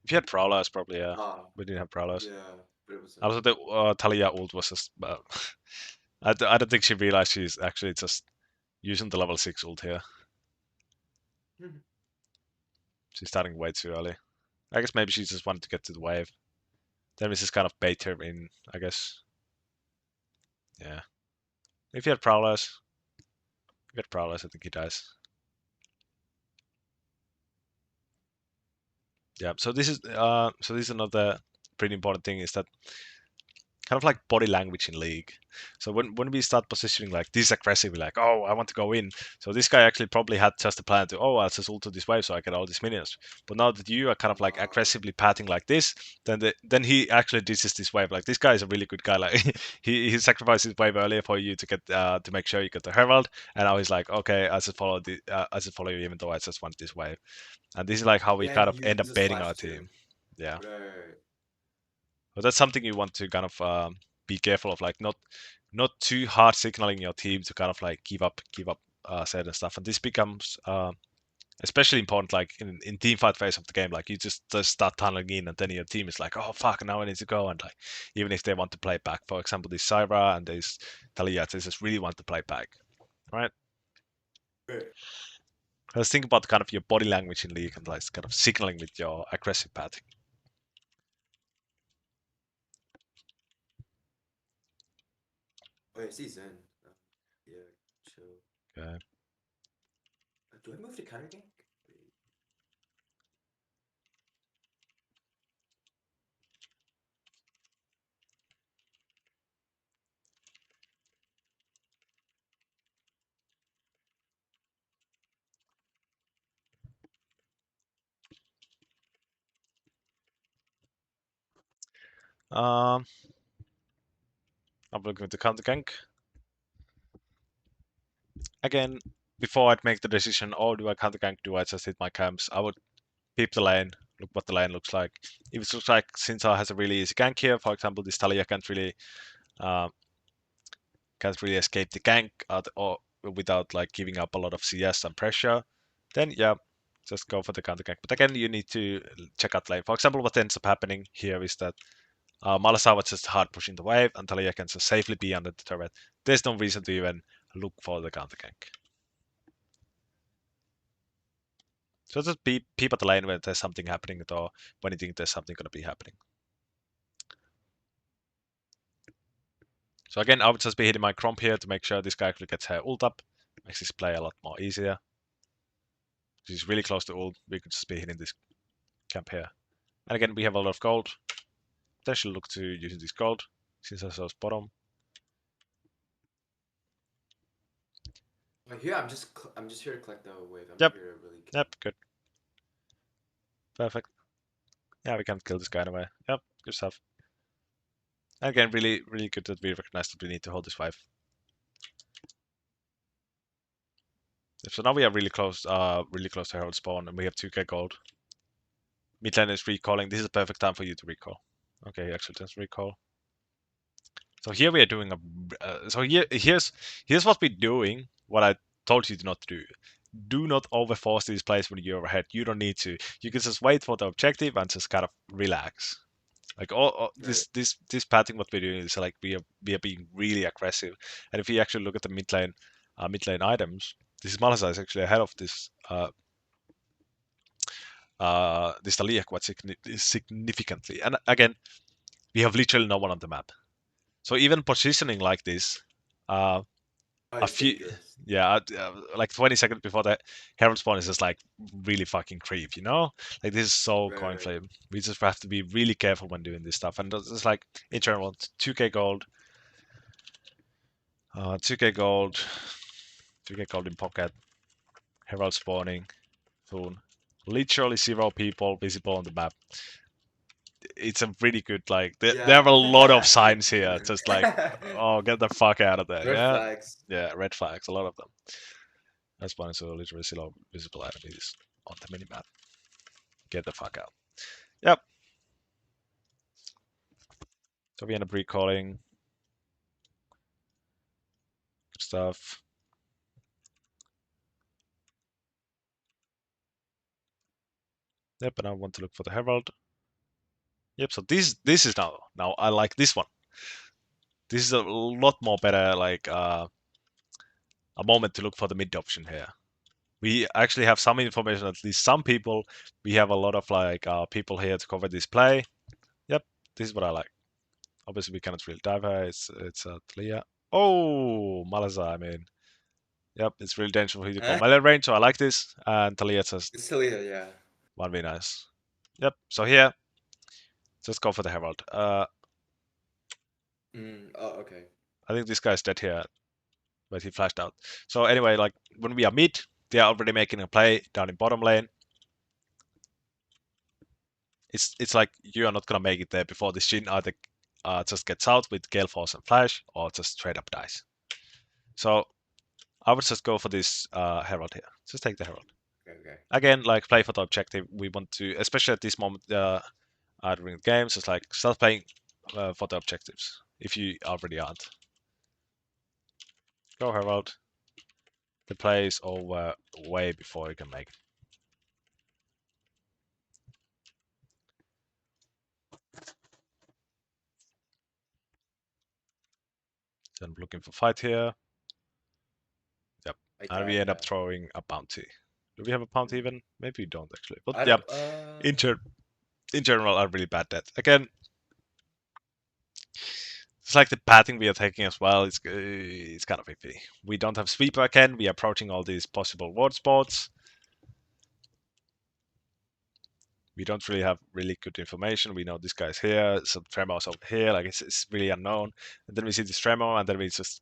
If you had prowlers, probably, yeah. Ah, We didn't have prowlers. yeah, but it was Also, the Talia ult was just. I don't think she realized she's actually just using the level 6 ult here. She's starting way too early. I guess maybe she just wanted to get to the wave. Then we just kind of bait her in, I guess. Yeah. If you had prowlers, I think he dies. Yeah. So this is another pretty important thing is that kind of like body language in league. So when we start positioning like this aggressively, like oh I want to go in. So this guy actually probably had just a plan to I'll just ult to this wave so I get all these minions. But now that you are kind of like uh, aggressively patting like this, then he actually disses this wave. Like this guy is a really good guy. Like he sacrificed his wave earlier for you to get to make sure you get the herald, and now he's like okay I just follow you even though I just want this wave. And this is like how we yeah, kind and of he end up uses baiting our flash too. team. Yeah. Right. But that's something you want to kind of be careful of, like not too hard signaling your team to kind of like give up certain stuff, and this becomes especially important like in team fight phase of the game. Like you just start tunneling in, and then your team is like, oh fuck, now I need to go, and like even if they want to play back, for example, this Syra and this Talia, they just really want to play back, right? Right. Let's think about kind of your body language in league and like kind of signaling with your aggressive path. Oh, yeah, I see Zen. Yeah, chill. Okay. Do I move to counter gank? Um, I'm looking at the counter gank again. Before I'd make the decision, oh, do I counter gank? Do I just hit my camps? I would peep the lane, look what the lane looks like. If it looks like Sinta has a really easy gank here, for example, this Talia uh, can't really escape the gank or without like giving up a lot of CS and pressure, then yeah, just go for the counter gank. But again, you need to check out lane. For example, what ends up happening here is that Malasawa just hard pushing the wave, and Talia can just safely be under the turret. There's no reason to even look for the counter gank. So just peep at the lane when there's something happening or when you think there's something going to be happening. So again, I would just be hitting my Cromp here to make sure this guy actually gets her ult up. Makes this play a lot more easier. He's really close to ult. We could just be hitting this camp here. And again, we have a lot of gold. Potentially look to using this gold since I saw bottom. Like here, I'm just here to collect the wave. I'm not Yep, here to really yep, camp. good. Perfect. Yeah, we can't kill this guy anyway. Yep, good stuff. And again, really, really good that we recognize that we need to hold this wave. So now we are really close to Herald spawn, and we have 2k gold. Mid lane is recalling. This is a perfect time for you to recall. Okay, he actually does recall. So here we are doing here's what we're doing. What I told you not to do. Do not overforce these plays when you're ahead. You don't need to. You can just wait for the objective and just kind of relax. Like all Right. this pattern, what we're doing is like we are being really aggressive. And if you actually look at the mid lane items, this Malasa is actually ahead of this Talia quite significantly. And again, we have literally no one on the map. So even positioning like this, uh, Oh, a it's few, dangerous. yeah, like 20 seconds before the Herald spawn is just like really fucking creep, you know? Like this is so Right, coin right. flame. We just have to be really careful when doing this stuff. And it's like in general, 2k gold, 2k gold, 2k gold in pocket, Herald spawning soon. Literally 0 people visible on the map. It's a really good like. There Yeah. are a lot of signs here, just like, oh, get the fuck out of there. Red Yeah, flags. yeah, red flags, a lot of them. That's one, so literally zero visible enemies on the minimap. Get the fuck out. Yep. So we end up recalling good stuff. Yep, and I want to look for the Herald. Yep, so this is now I like this one. This is a lot more better like a moment to look for the mid option here. We actually have some information, at least some people. We have a lot of like people here to cover this play. Yep, this is what I like. Obviously, we cannot really dive her. It's clear. Oh, Malaza. I mean, yep, it's really dangerous for you to call Eh? melee range. So I like this. And Talia just It's Talia, yeah. 1v nice. Yep. So here, just go for the Herald. Oh, okay. I think this guy's dead here, but he flashed out. So anyway, like when we are mid, they are already making a play down in bottom lane. It's like you are not gonna make it there before this Jhin either just gets out with Gale Force and Flash, or just straight up dies. So I would just go for this Herald here. Just take the Herald. Okay, okay. Again, like play for the objective. We want to, especially at this moment during the games, it's like start playing for the objectives. If you already aren't, go Herald. The play is over way before you can make it. So I'm looking for fight here. Yep. I And we died, end yeah. up throwing a bounty. Do we have a bounty Mm. even? Maybe we don't actually. But I yeah, don't, in, in general, are really bad death. Again, it's like the pathing we are taking as well. It's kind of iffy. We don't have sweeper again. We are approaching all these possible ward spots. We don't really have really good information. We know this guy's here, some tremors over here. Like it's really unknown. And then we see this tremor, and then we just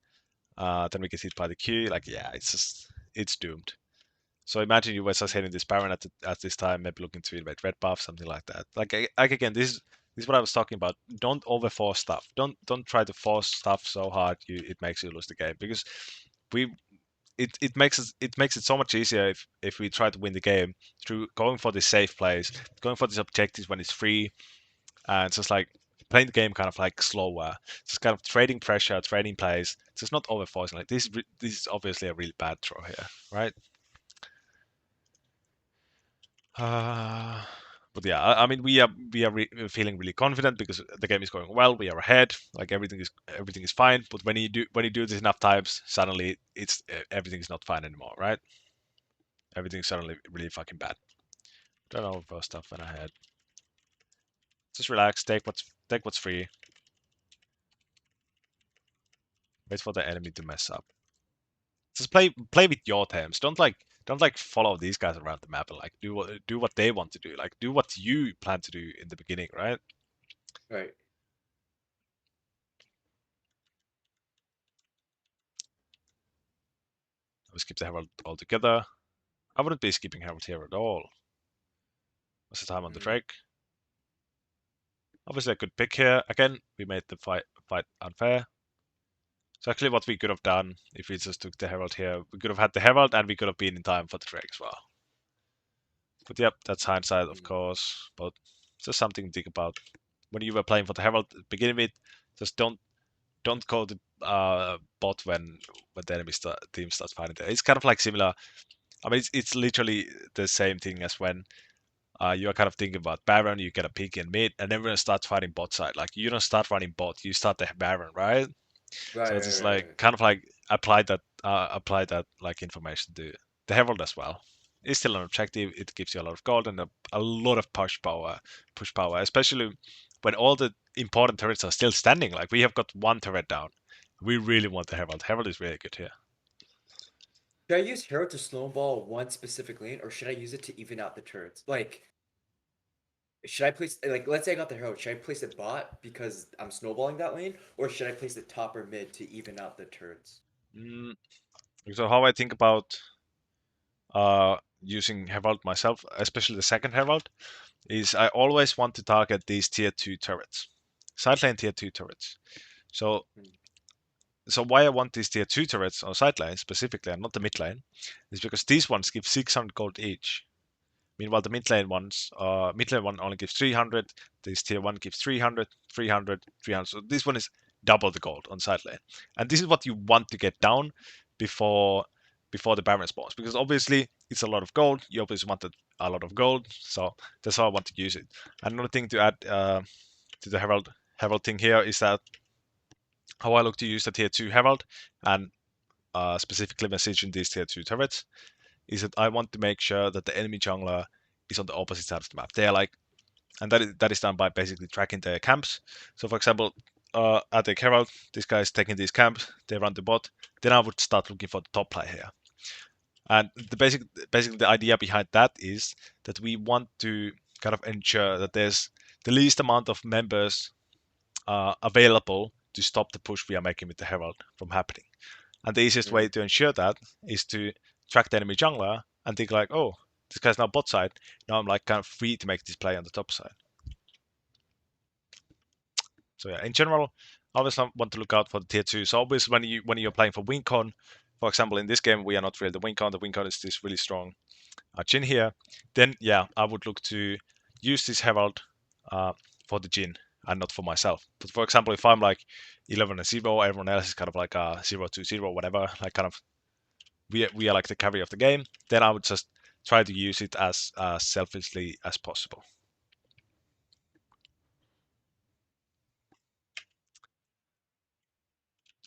then we get hit by the Q. Like yeah, it's doomed. So imagine you were just hitting this Baron at this time, maybe looking to invade red buff, something like that. Like again, this This is what I was talking about. Don't overforce stuff. Don't try to force stuff so hard it makes you lose the game, because we it makes it so much easier if we try to win the game through going for the safe plays, going for these objectives when it's free, and just like playing the game kind of like slower, just kind of trading pressure, trading plays, just not overforcing. Like this is obviously a really bad throw here, right? Uh, but yeah, I mean feeling really confident because the game is going well. We are ahead. Like everything is fine. But when you do this enough times, suddenly it's everything is not fine anymore, right? Everything's suddenly really fucking bad. Don't know for stuff when I had. Just relax. Take what's free. Wait for the enemy to mess up. Just play with your terms. Don't like follow these guys around the map and like do what they want to do. Like do what you plan to do in the beginning, right? Right. I would skip the Herald altogether. I wouldn't be skipping Herald here at all. What's the time on the Mm. track? Obviously a good pick here. Again, we made the fight unfair. So actually what we could have done if we just took the Herald here, we could have had the Herald and we could have been in time for the track as well. But yep, that's hindsight of Mm. course. But just something to think about. When you were playing for the Herald at the beginning of it, just don't go to bot when the team starts fighting there. It's kind of like similar. I mean, it's literally the same thing as when you're kind of thinking about Baron, you get a pick in mid, and everyone starts fighting bot side. Like you don't start running bot, you start the Baron, right? Right, So it's right, just right, like right. kind of like apply that like information to the Herald as well. It's still an objective. It gives you a lot of gold and a lot of push power, especially when all the important turrets are still standing. Like we have got one turret down. We really want the Herald. Herald is really good here. Should I use Hero to snowball one specific lane, or should I use it to even out the turrets? Like, should I place like let's say I got the Hero, should I place it bot because I'm snowballing that lane, or should I place it top or mid to even out the turrets? Mm, so how I think about using Herald myself, especially the second Herald, is I always want to target these tier 2 turrets. Side lane tier 2 turrets. So Hmm. why I want these tier 2 turrets on side lane specifically and not the mid lane is because these ones give 600 gold each. Meanwhile, the mid lane one only gives 300. This tier one gives 300, 300, 300. So this one is double the gold on side lane, and this is what you want to get down before the Baron spawns, because obviously it's a lot of gold. You obviously wanted a lot of gold, so that's how I want to use it. Another thing to add to the Herald thing here is that how I look to use the tier two Herald and specifically messaging these tier two turrets is that I want to make sure that the enemy jungler is on the opposite side of the map. They are like, and that is done by basically tracking their camps. So, for example, at the Herald, this guy is taking these camps. They run the bot. Then I would start looking for the top player here. And basically the idea behind that is that we want to kind of ensure that there's the least amount of members available to stop the push we are making with the Herald from happening. And the easiest way Mm. to ensure that is to track the enemy jungler and think like, oh, this guy's now bot side. Now I'm like kind of free to make this play on the top side. So yeah, in general, I always want to look out for the tier two. So always when you're playing for Wincon, for example, in this game we are not really the Wincon. The Wincon is this really strong Jhin here. Then yeah, I would look to use this Herald uh, for the Jhin and not for myself. But for example, if I'm like 11 and 0, everyone else is kind of like 0 to 0, whatever, like kind of we are like the carry of the game, then I would just try to use it as selfishly as possible.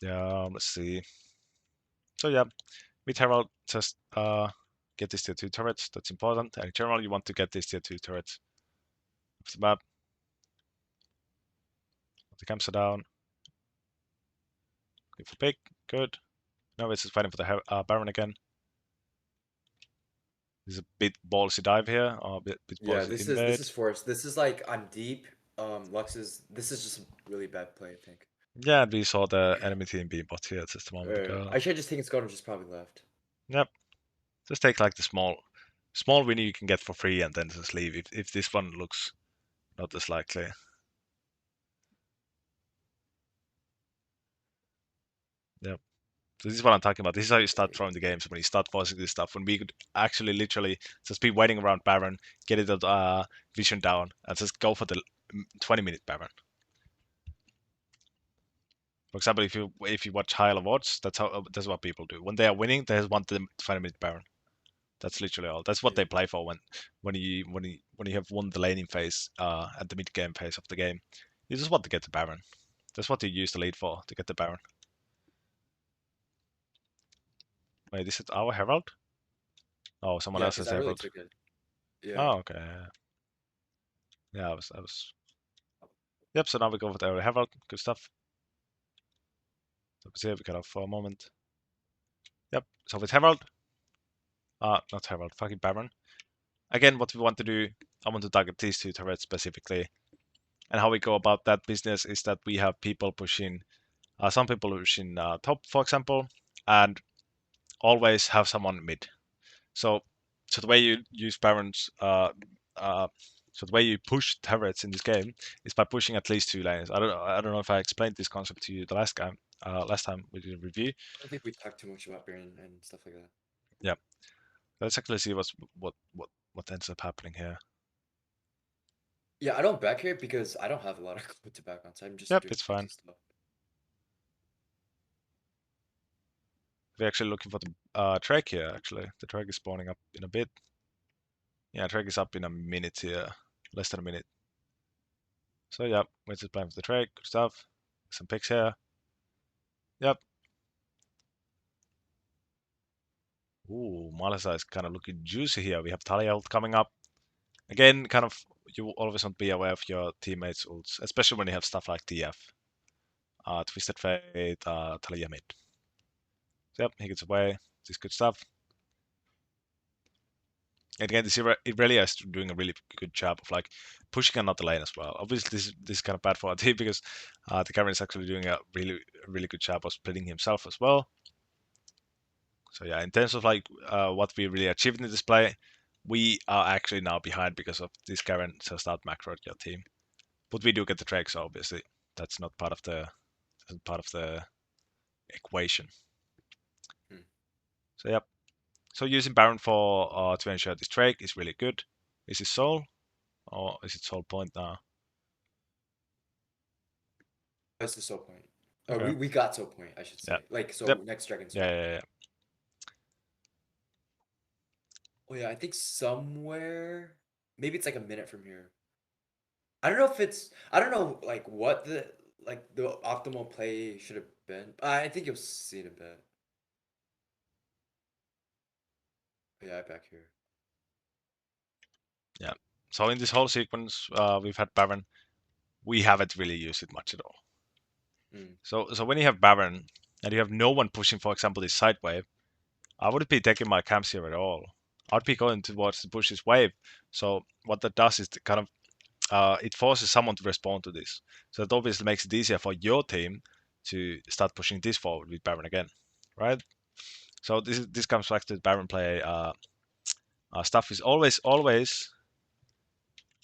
Yeah, let's see. So yeah, with Herald, just get these tier 2 turrets. That's important. And in general, you want to get these tier 2 turrets off the map. The camps are down. Good for pick. Good. Now it's just fighting for the Baron again. There's a bit ballsy dive here, or bit Yeah, ballsy this invade. is forced. This is like I'm deep. Lux is this is just a really bad play, I think. Yeah, and we saw the enemy team being bot here just a moment ago. I should have just taken Scott and just probably left. Yep. Just take like the small winner you can get for free and then just leave if this one looks not as likely. So this is what I'm talking about. This is how you start Okay. throwing the games, when you start forcing this stuff. When we could actually literally just be waiting around Baron, get it vision down, and just go for the 20-minute Baron. For example, if you watch high awards, that's what people do. When they are winning, they just want the 20-minute Baron. That's literally all. That's what Yeah. they play for when you have won the laning phase at the mid game phase of the game. You just want to get the Baron. That's what you use the lead for, to get the Baron. Wait, is it our Herald? Oh, someone Yeah, because else's I really Herald. took it. Yeah. Oh, okay. Yeah, I was. Yep. So now we go with our Herald. Good stuff. So we see we got off for a moment. Yep. So with Herald, not Herald, fucking Baron. Again, what we want to do, I want to target these two turrets specifically. And how we go about that business is that we have people pushing, some people pushing top, for example, and always have someone mid. So, so the way you use Barons, uh, so the way you push turrets in this game is by pushing at least two lanes. I don't know if I explained this concept to you the last time we did a review. I don't think we talked too much about Baron and stuff like that. Yeah, let's actually see what ends up happening here. Yeah, I don't back here because I don't have a lot of code to back on, so I'm just Yep, doing it's cutesy fine. stuff. We're actually looking for the Drake here. Actually, the Drake is spawning up in a bit. Yeah, Drake is up in a minute here, less than a minute. So yeah, we're just playing with the Drake. Good stuff. Some picks here. Yep. Ooh, Malisa is kind of looking juicy here. We have Talia ult coming up. Again, kind of, you always want to be aware of your teammates' ults, especially when you have stuff like TF, Twisted Fate, Talia mid. So, yep, he gets away. This is good stuff. And again, this Irelia is doing a really good job of like pushing another lane as well. Obviously, this is kind of bad for our team because the Garen is actually doing a really good job of splitting himself as well. So yeah, in terms of like what we really achieved in this play, we are actually now behind because of this Garen just out macroed your team. But we do get the Drake, so obviously that's not part of the equation. Hmm. So yep. So using Baron for to ensure this Drake is really good. Is it Soul or is it Soul Point now? That's the soul point. Okay. We got soul point, I should Yeah. say. Like, Yep. so next dragon Yeah. soul. Yeah. Yeah. Oh yeah, I think somewhere maybe it's like a minute from here. I don't know if it's I don't know like what the optimal play should have been. I think you'll see it in a bit. Yeah, back here. Yeah. So in this whole sequence, we've had Baron. We haven't really used it much at all. Mm. So when you have Baron and you have no one pushing, for example, this side wave, I wouldn't be taking my camps here at all. I'd be going towards the Bush's wave. So what that does is kind of it forces someone to respond to this. So it obviously makes it easier for your team to start pushing this forward with Baron again, right? So this comes back to the Baron play. Stuff is always, almost,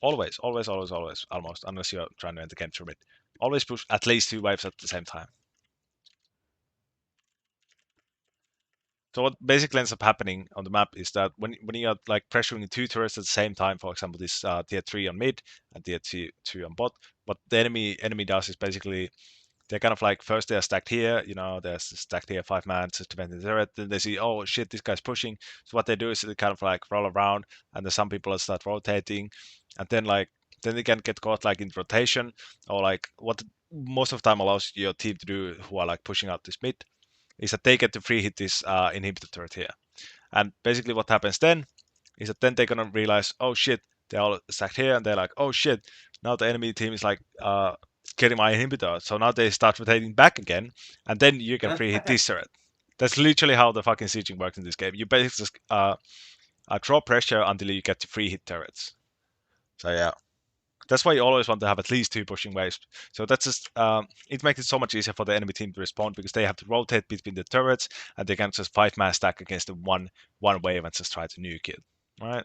unless you're trying to end the game through it, always push at least two waves at the same time. So what basically ends up happening on the map is that when you are like pressuring two turrets at the same time, for example, this tier three on mid and tier two on bot, what the enemy does is basically they're kind of like first they're stacked here, they're stacked here 5 man to defend the turret. Then they see, oh shit, this guy's pushing. So what they do is they kind of like roll around, and then some people will start rotating, and then they can get caught like in rotation, or like what most of the time allows your team to do who are like pushing out this mid is that they get to free hit this inhibitor turret here. And basically what happens then is that then they're gonna realize, oh shit, they're all stacked here, and they're like, oh shit, now the enemy team is like getting my inhibitor. So now they start rotating back again, and then you can free hit this turret. That's literally how the fucking sieging works in this game. You basically just draw pressure until you get to free hit turrets. So yeah, that's why you always want to have at least two pushing waves. So that's just it makes it so much easier for the enemy team to respond because they have to rotate between the turrets and they can just 5 man stack against the one wave and just try to nuke it. Right?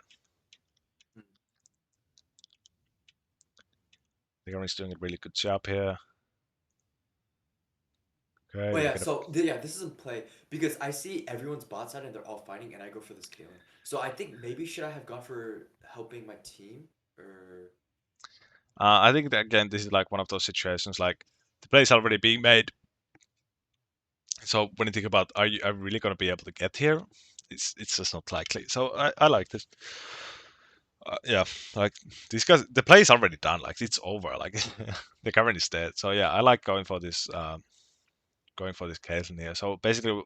The is doing a really good job here. Okay, Oh you yeah, get a. so yeah, this is in play because I see everyone's bot side and they're all fighting, and I go for the scaling. So I think maybe should I have gone for helping my team or I think that again, this is like one of those situations like the play is already being made. So when you think about are you really going to be able to get here? It's just not likely. So I like this. Yeah, like these guys, the play is already done. Like it's over. Like the current is dead. So yeah, I like going for this case in here. So basically,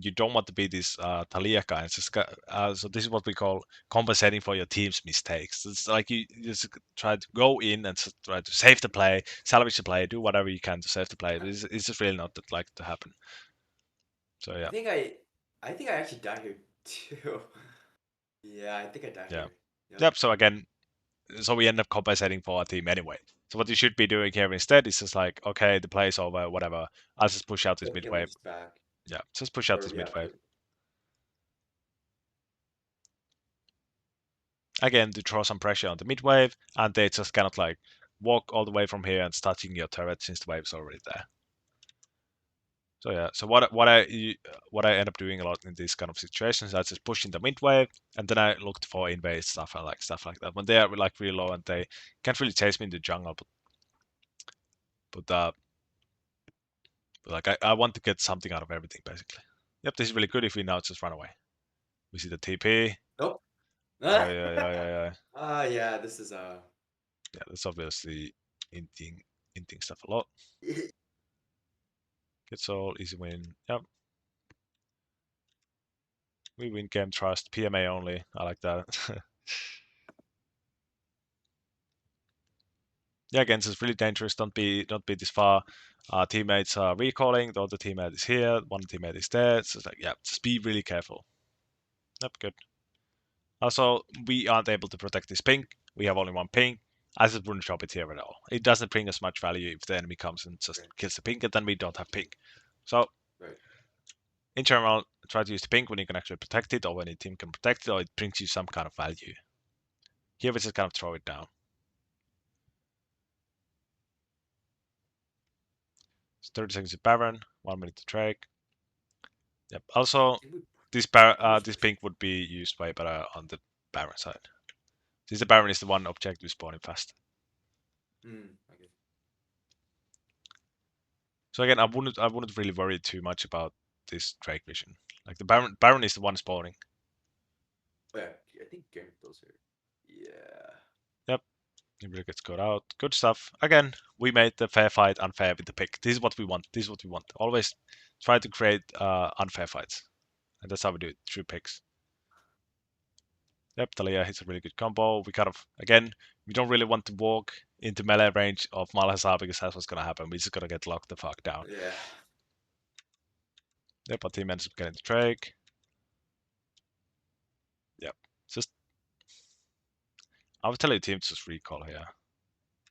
you don't want to be this Talia guy. It's just so this is what we call compensating for your team's mistakes. It's like you just try to go in and try to save the play, salvage the play, do whatever you can to save the play. But it's just really not that like to happen. So I yeah, think I actually die here too. Yeah, I think I die yeah, here. Yep. yep. So again, so we end up compensating for our team anyway. So what you should be doing here instead is just like, okay, the play is over, whatever. I'll just push out this Put mid wave. Gillies back. Yeah, just push out Or this yeah, mid wave. put Again to draw some pressure on the mid wave, and they just cannot like walk all the way from here and starting your turret since the wave's already there. So yeah, so what I end up doing a lot in these kind of situations, I just push in the mid wave, and then I looked for invade stuff and like stuff like that. When they are like really low and they can't really chase me in the jungle, but like I want to get something out of everything basically. Yep, this is really good if we now just run away. We see the TP. nope. Yeah, yeah, yeah, yeah, yeah. Yeah, this is Yeah, that's obviously inting stuff a lot. Gets all easy win. Yep. We win game trust. PMA only. I like that. Yeah, again, it's really dangerous. Don't be this far. Teammates are recalling. The other teammate is here. One teammate is there. It's just like yeah, just be really careful. Yep, good. Also, we aren't able to protect this ping. We have only one ping. I just wouldn't drop it here at all. It doesn't bring us much value if the enemy comes and just right, kills the ping, and then we don't have ping. So right. in general, try to use the ping when you can actually protect it, or when your team can protect it, or it brings you some kind of value. Here we just kind of throw it down. It's 30 seconds to Baron, 1 minute to Drake. Yep. Also, I think we this push. pink would be used way better on the Baron side. Since the Baron is the one objective spawning fast. Okay. So again, I wouldn't really worry too much about this Drake vision. Like the Baron is the one spawning. Oh yeah, I think Garen kills her. Yeah. Yep. He really gets caught out. Good stuff. Again, we made the fair fight unfair with the pick. This is what we want. This is what we want. Always try to create unfair fights. And that's how we do it through picks. Yep, Talia hits a really good combo. We kind of, again, we don't really want to walk into melee range of Malhazar because that's what's going to happen. We're just going to get locked the fuck down. Yeah. Yep, our team ends up getting the Drake. Yep, just, I would tell your team to just recall here.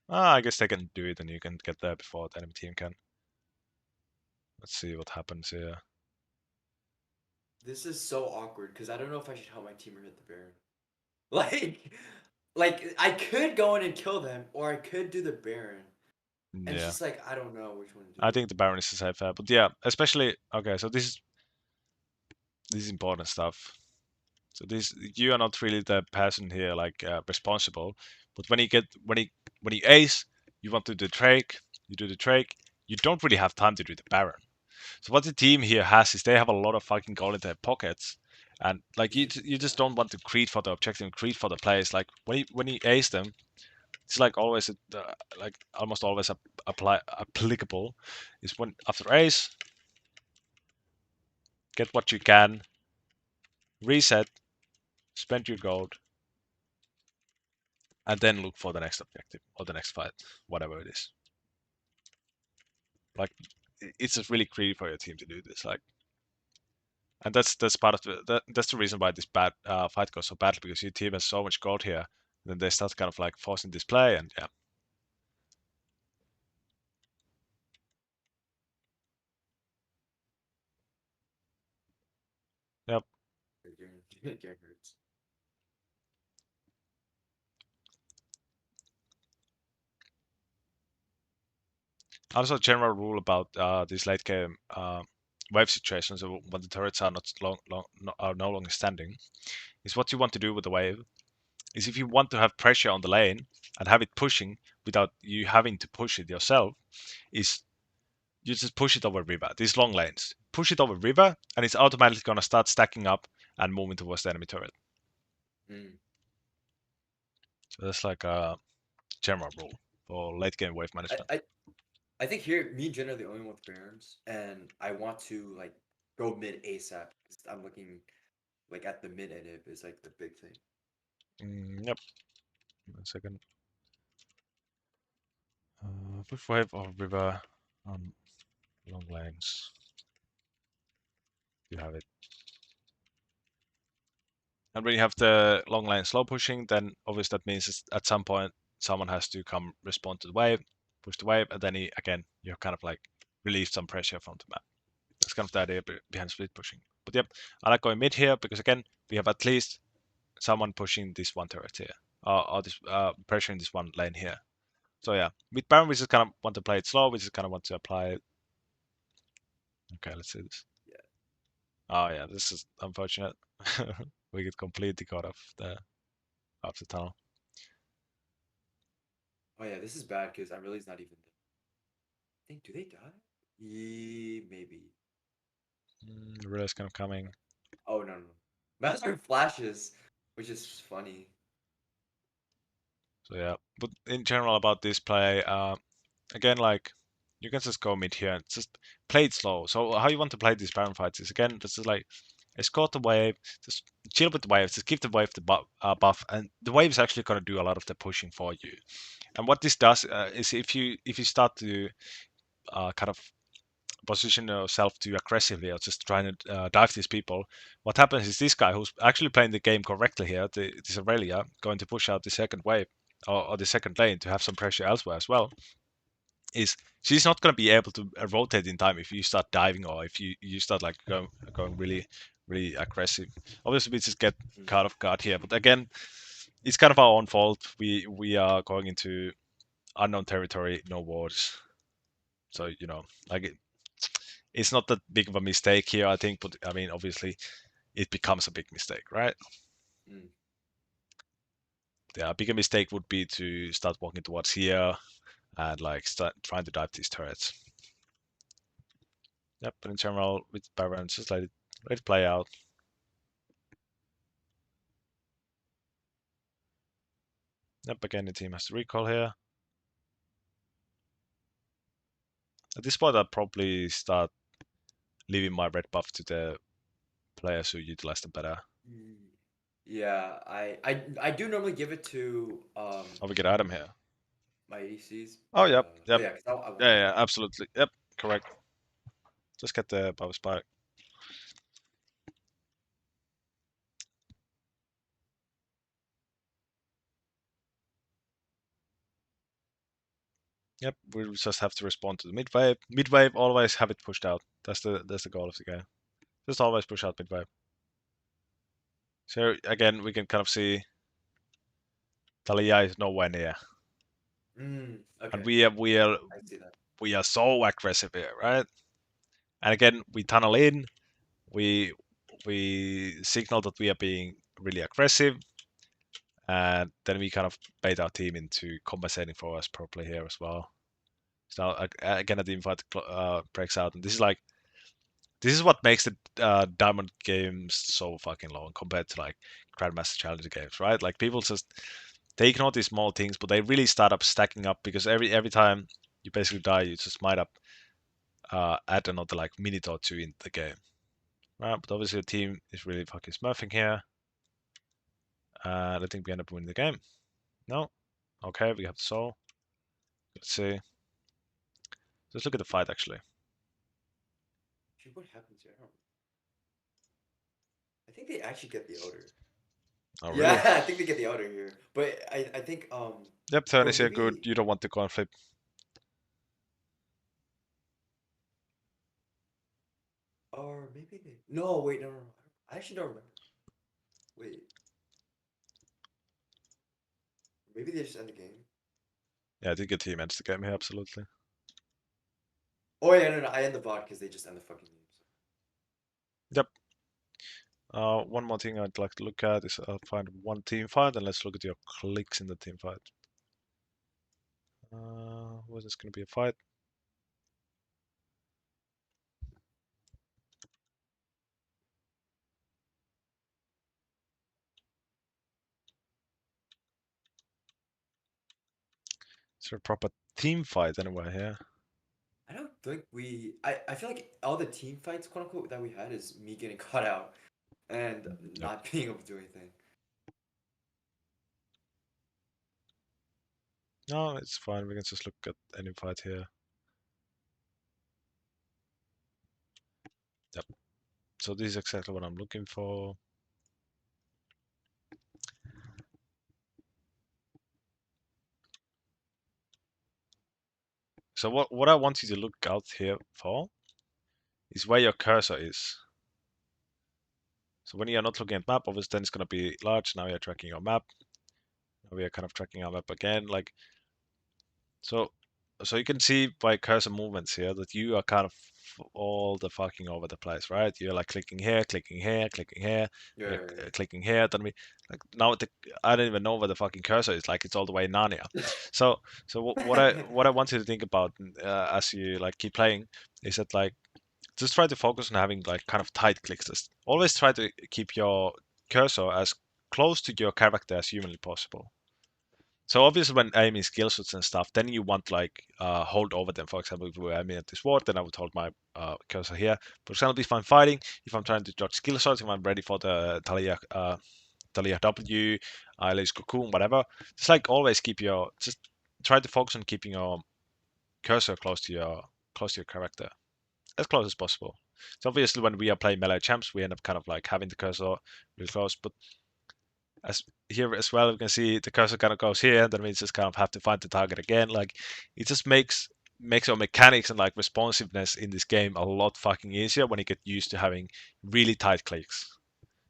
I guess they can do it and you can get there before the enemy team can. Let's see what happens here. This is so awkward because I don't know if I should help my team or hit the Baron. Like, like I could go in and kill them, or I could do the Baron. And it's Yeah, just like I don't know which one to I do. think the Baron is a safe bet. But yeah, especially, okay, so this is important stuff. So this you are not really the person here like responsible, but when you ace, you want to do the Drake, you do the Drake. You don't really have time to do the Baron. So what the team here has is they have a lot of fucking gold in their pockets, and like you Yeah. just don't want to creed for the objective, creed for the plays. Like when you ace them, it's like always like almost always applicable. Is when after ace, get what you can, reset, spend your gold, and then look for the next objective or the next fight, whatever it is. Like it's just really greedy for your team to do this. Like, and that's part of that's the reason why this bad fight goes so badly because your team has so much gold here. Then they start kind of like forcing this play, and yeah, yep. Garen hurts. Also, a general rule about these late game wave situations when the turrets are not are no longer standing is what you want to do with the wave is if you want to have pressure on the lane and have it pushing without you having to push it yourself, is you just push it over river. These long lanes, push it over river, and it's automatically gonna start stacking up and moving towards the enemy turret. Mm. So that's like a general rule for late game wave I, management. I I think here, me and Jen are the only one with Barons, and I want to like go mid ASAP because I'm looking like at the mid inhib is like the big thing. Yep. 1 second. Push wave or river on long lanes. You have it. And when you have the long lane slow pushing, then obviously that means at some point someone has to come respond to the wave, push the wave, and then again you kind of like relieve some pressure from the map. That's kind of the idea behind split pushing. But yep, I like going mid here because again we have at least someone pushing this one turret here, or this pressuring this one lane here. So yeah, with Baron we just kind of want to play it slow. We just kind of want to apply it. Okay, let's see this. Yeah. Oh yeah, this is unfortunate. We get completely caught off the tunnel. Oh yeah, this is bad because I'm really not even. I think do they die? Maybe. The relay's kind of coming. Oh no no. Master flashes, which is funny. So yeah, but in general about this play, again like you can just go mid here and just play it slow. So how you want to play these Baron fights is again just like escort the wave, just chill with the wave, just give the wave the buff, and the wave is actually going to do a lot of the pushing for you. And what this does is if you start to kind of position yourself too aggressively or just trying to dive these people, what happens is this guy who's actually playing the game correctly here, this Aurelia, going to push out the second wave or the second lane to have some pressure elsewhere as well, is she's not going to be able to rotate in time if you start diving or if you start like going really aggressive. Obviously, we just get Mm, caught off guard here, but again, it's kind of our own fault. We are going into unknown territory, no wards, so mm, like it's not that big of a mistake here, I think, but I mean, obviously, it becomes a big mistake, right? mm. Yeah, a bigger mistake would be to start walking towards here and like start trying to dive these turrets. Yep, but in general, with Barons, just let it play out. Yep, again, the team has to recall here. At this point, I'd probably start leaving my red buff to the players who utilize them better. Mm. Yeah, I do normally give it to Oh, we get Adam here. my ADCs, Oh, but yep, but yep. yeah, because I want Yeah, to yeah, dive. absolutely. Yep, correct. Just get the buff spike. Yep, we just have to respond to the mid wave. Mid wave, always have it pushed out. That's the goal of the game. Just always push out mid wave. So again, we can kind of see Talia is nowhere near, and Okay, I see that. we are so aggressive here, right? And again, we tunnel in, we we signal that we are being really aggressive, and then we kind of bait our team into compensating for us properly here as well. So again, the invite breaks out, and this is what makes the diamond games so fucking long compared to like grandmaster challenger games, right? Like people just they ignore these small things, but they really start up stacking up because every time you basically die, you just might up add another like minute or two in the game, right? But obviously the team is really fucking smurfing here, and I think we end up winning the game. No, okay, we have the soul. Let's see. Let's look at the fight actually. Actually, what happens here? I think they actually get the odor. Oh Yeah, really? I think they get the outer here. But I think Yep, turn or is here good. maybe You don't want the coin flip. or maybe they no wait no. I actually don't remember. Wait, maybe they just end the game. Yeah, I think your team ends the game here absolutely. Oh yeah, no, no, I end the VOD because they just end the fucking game. So. Yep. One more thing I'd like to look at is find one team fight, and let's look at your clicks in the team fight. Was this going to be a fight? Is there a proper team fight anywhere here? I don't think I feel like all the team fights, quote unquote, that we had is me getting caught out and Yep. not being able to do anything. No, it's fine. We can just look at any fight here. Yep. So this is exactly what I'm looking for. So what I want you to look out here for is where your cursor is. So when you're not looking at map, obviously then it's going to be large. Now you're tracking your map. Now we are kind of tracking our map again. Like so, so you can see by cursor movements here that you are kind of all the fucking over the place, right? You're like clicking here, clicking here, clicking here, Yeah, you're yeah, clicking here. Then we like now I don't even know where the fucking cursor is. Like it's all the way in Narnia. So yeah. what I want you to think about as you like keep playing is that like just try to focus on having like kind of tight clicks. Just always try to keep your cursor as close to your character as humanly possible. So obviously, when aiming skill shots and stuff, then you want like hold over them. For example, if we're aiming at this ward, then I would hold my cursor here. For example, if I'm fighting, if I'm trying to dodge skill shots, if I'm ready for the Talia W, Alice Cocoon, whatever, just like always keep your just try to focus on keeping your cursor close to your character as close as possible. So obviously, when we are playing melee champs, we end up kind of like having the cursor really close, but as here as well, we can see the cursor kind of goes here, and then we just kind of have to find the target again. Like it just makes our mechanics and like responsiveness in this game a lot fucking easier when you get used to having really tight clicks.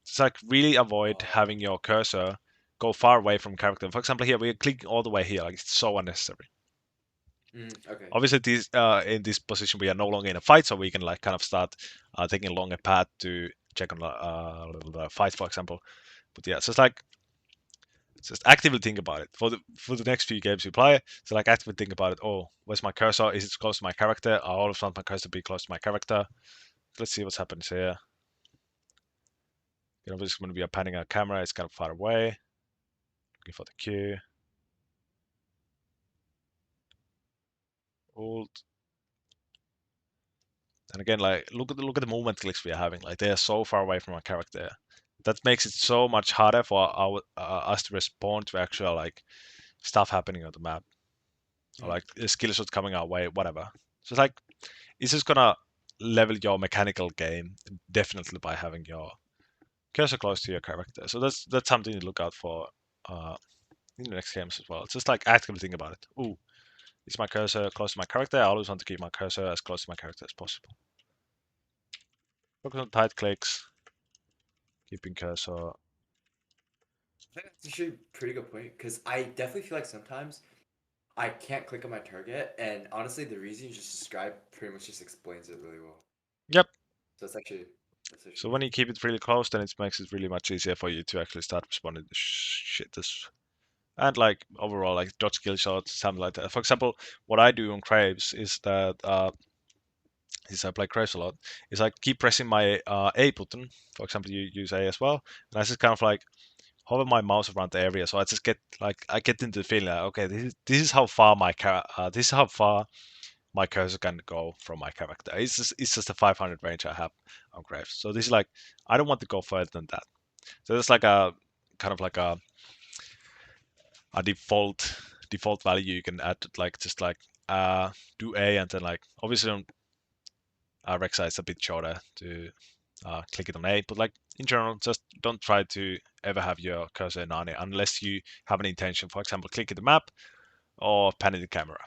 Just like really avoid Oh. having your cursor go far away from character. For example, here we're clicking all the way here, like it's so unnecessary. Okay. Obviously, this in this position we are no longer in a fight, so we can like kind of start taking a longer path to check on the fight, for example. But yeah, so it's like just actively think about it for the next few games you play. So like actively think about it. Oh, where's my cursor? Is it close to my character? I always want my cursor to be close to my character. Let's see what's happens here. You know, obviously when we are panning our camera, it's kind of far away. Looking for the Q. Hold. And again, like look at the movement clicks we are having. Like they are so far away from our character. That makes it so much harder for our us to respond to actual like stuff happening on the map, or like skill shots coming our way, whatever. So it's like it's just gonna level your mechanical game definitely by having your cursor close to your character. So that's something to look out for uh, in the next games as well. It's just like actively think about it. Ooh, is my cursor close to my character? I always want to keep my cursor as close to my character as possible. Focus on tight clicks, keeping cursor. I think that's actually a pretty good point because I definitely feel like sometimes I can't click on my target, and honestly, the reason you just described pretty much just explains it really well. Yep. So that's So actually when you keep it really close, then it makes it really much easier for you to actually start responding to shit. This and like overall, like dodge skill shots, something like that. For example, what I do on Craves is that is I play Craves a lot, is I keep pressing my A button. For example, you use A as well, and I just kind of like hover my mouse around the area, so I just get like I get into the feeling like okay, this is how far this is how far my cursor can go from my character. It's just a 500 range I have on Graves. So this is like I don't want to go further than that. So it's like a kind of like a default value you can add like just like do A and then like obviously on reksai is a bit shorter to click it on A, but like in general, just don't try to ever have your cursor in Narnia unless you have an intention, for example, clicking the map or panning the camera.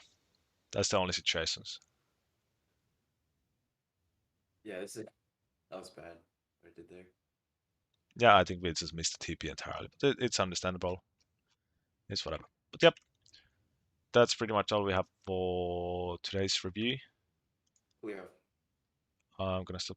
That's the only situations. yeah. That was bad what I did there. Yeah, I think we just missed the TP entirely, but it's understandable. It's whatever. But yep, that's pretty much all we have for today's review. Julio. I'm gonna stop.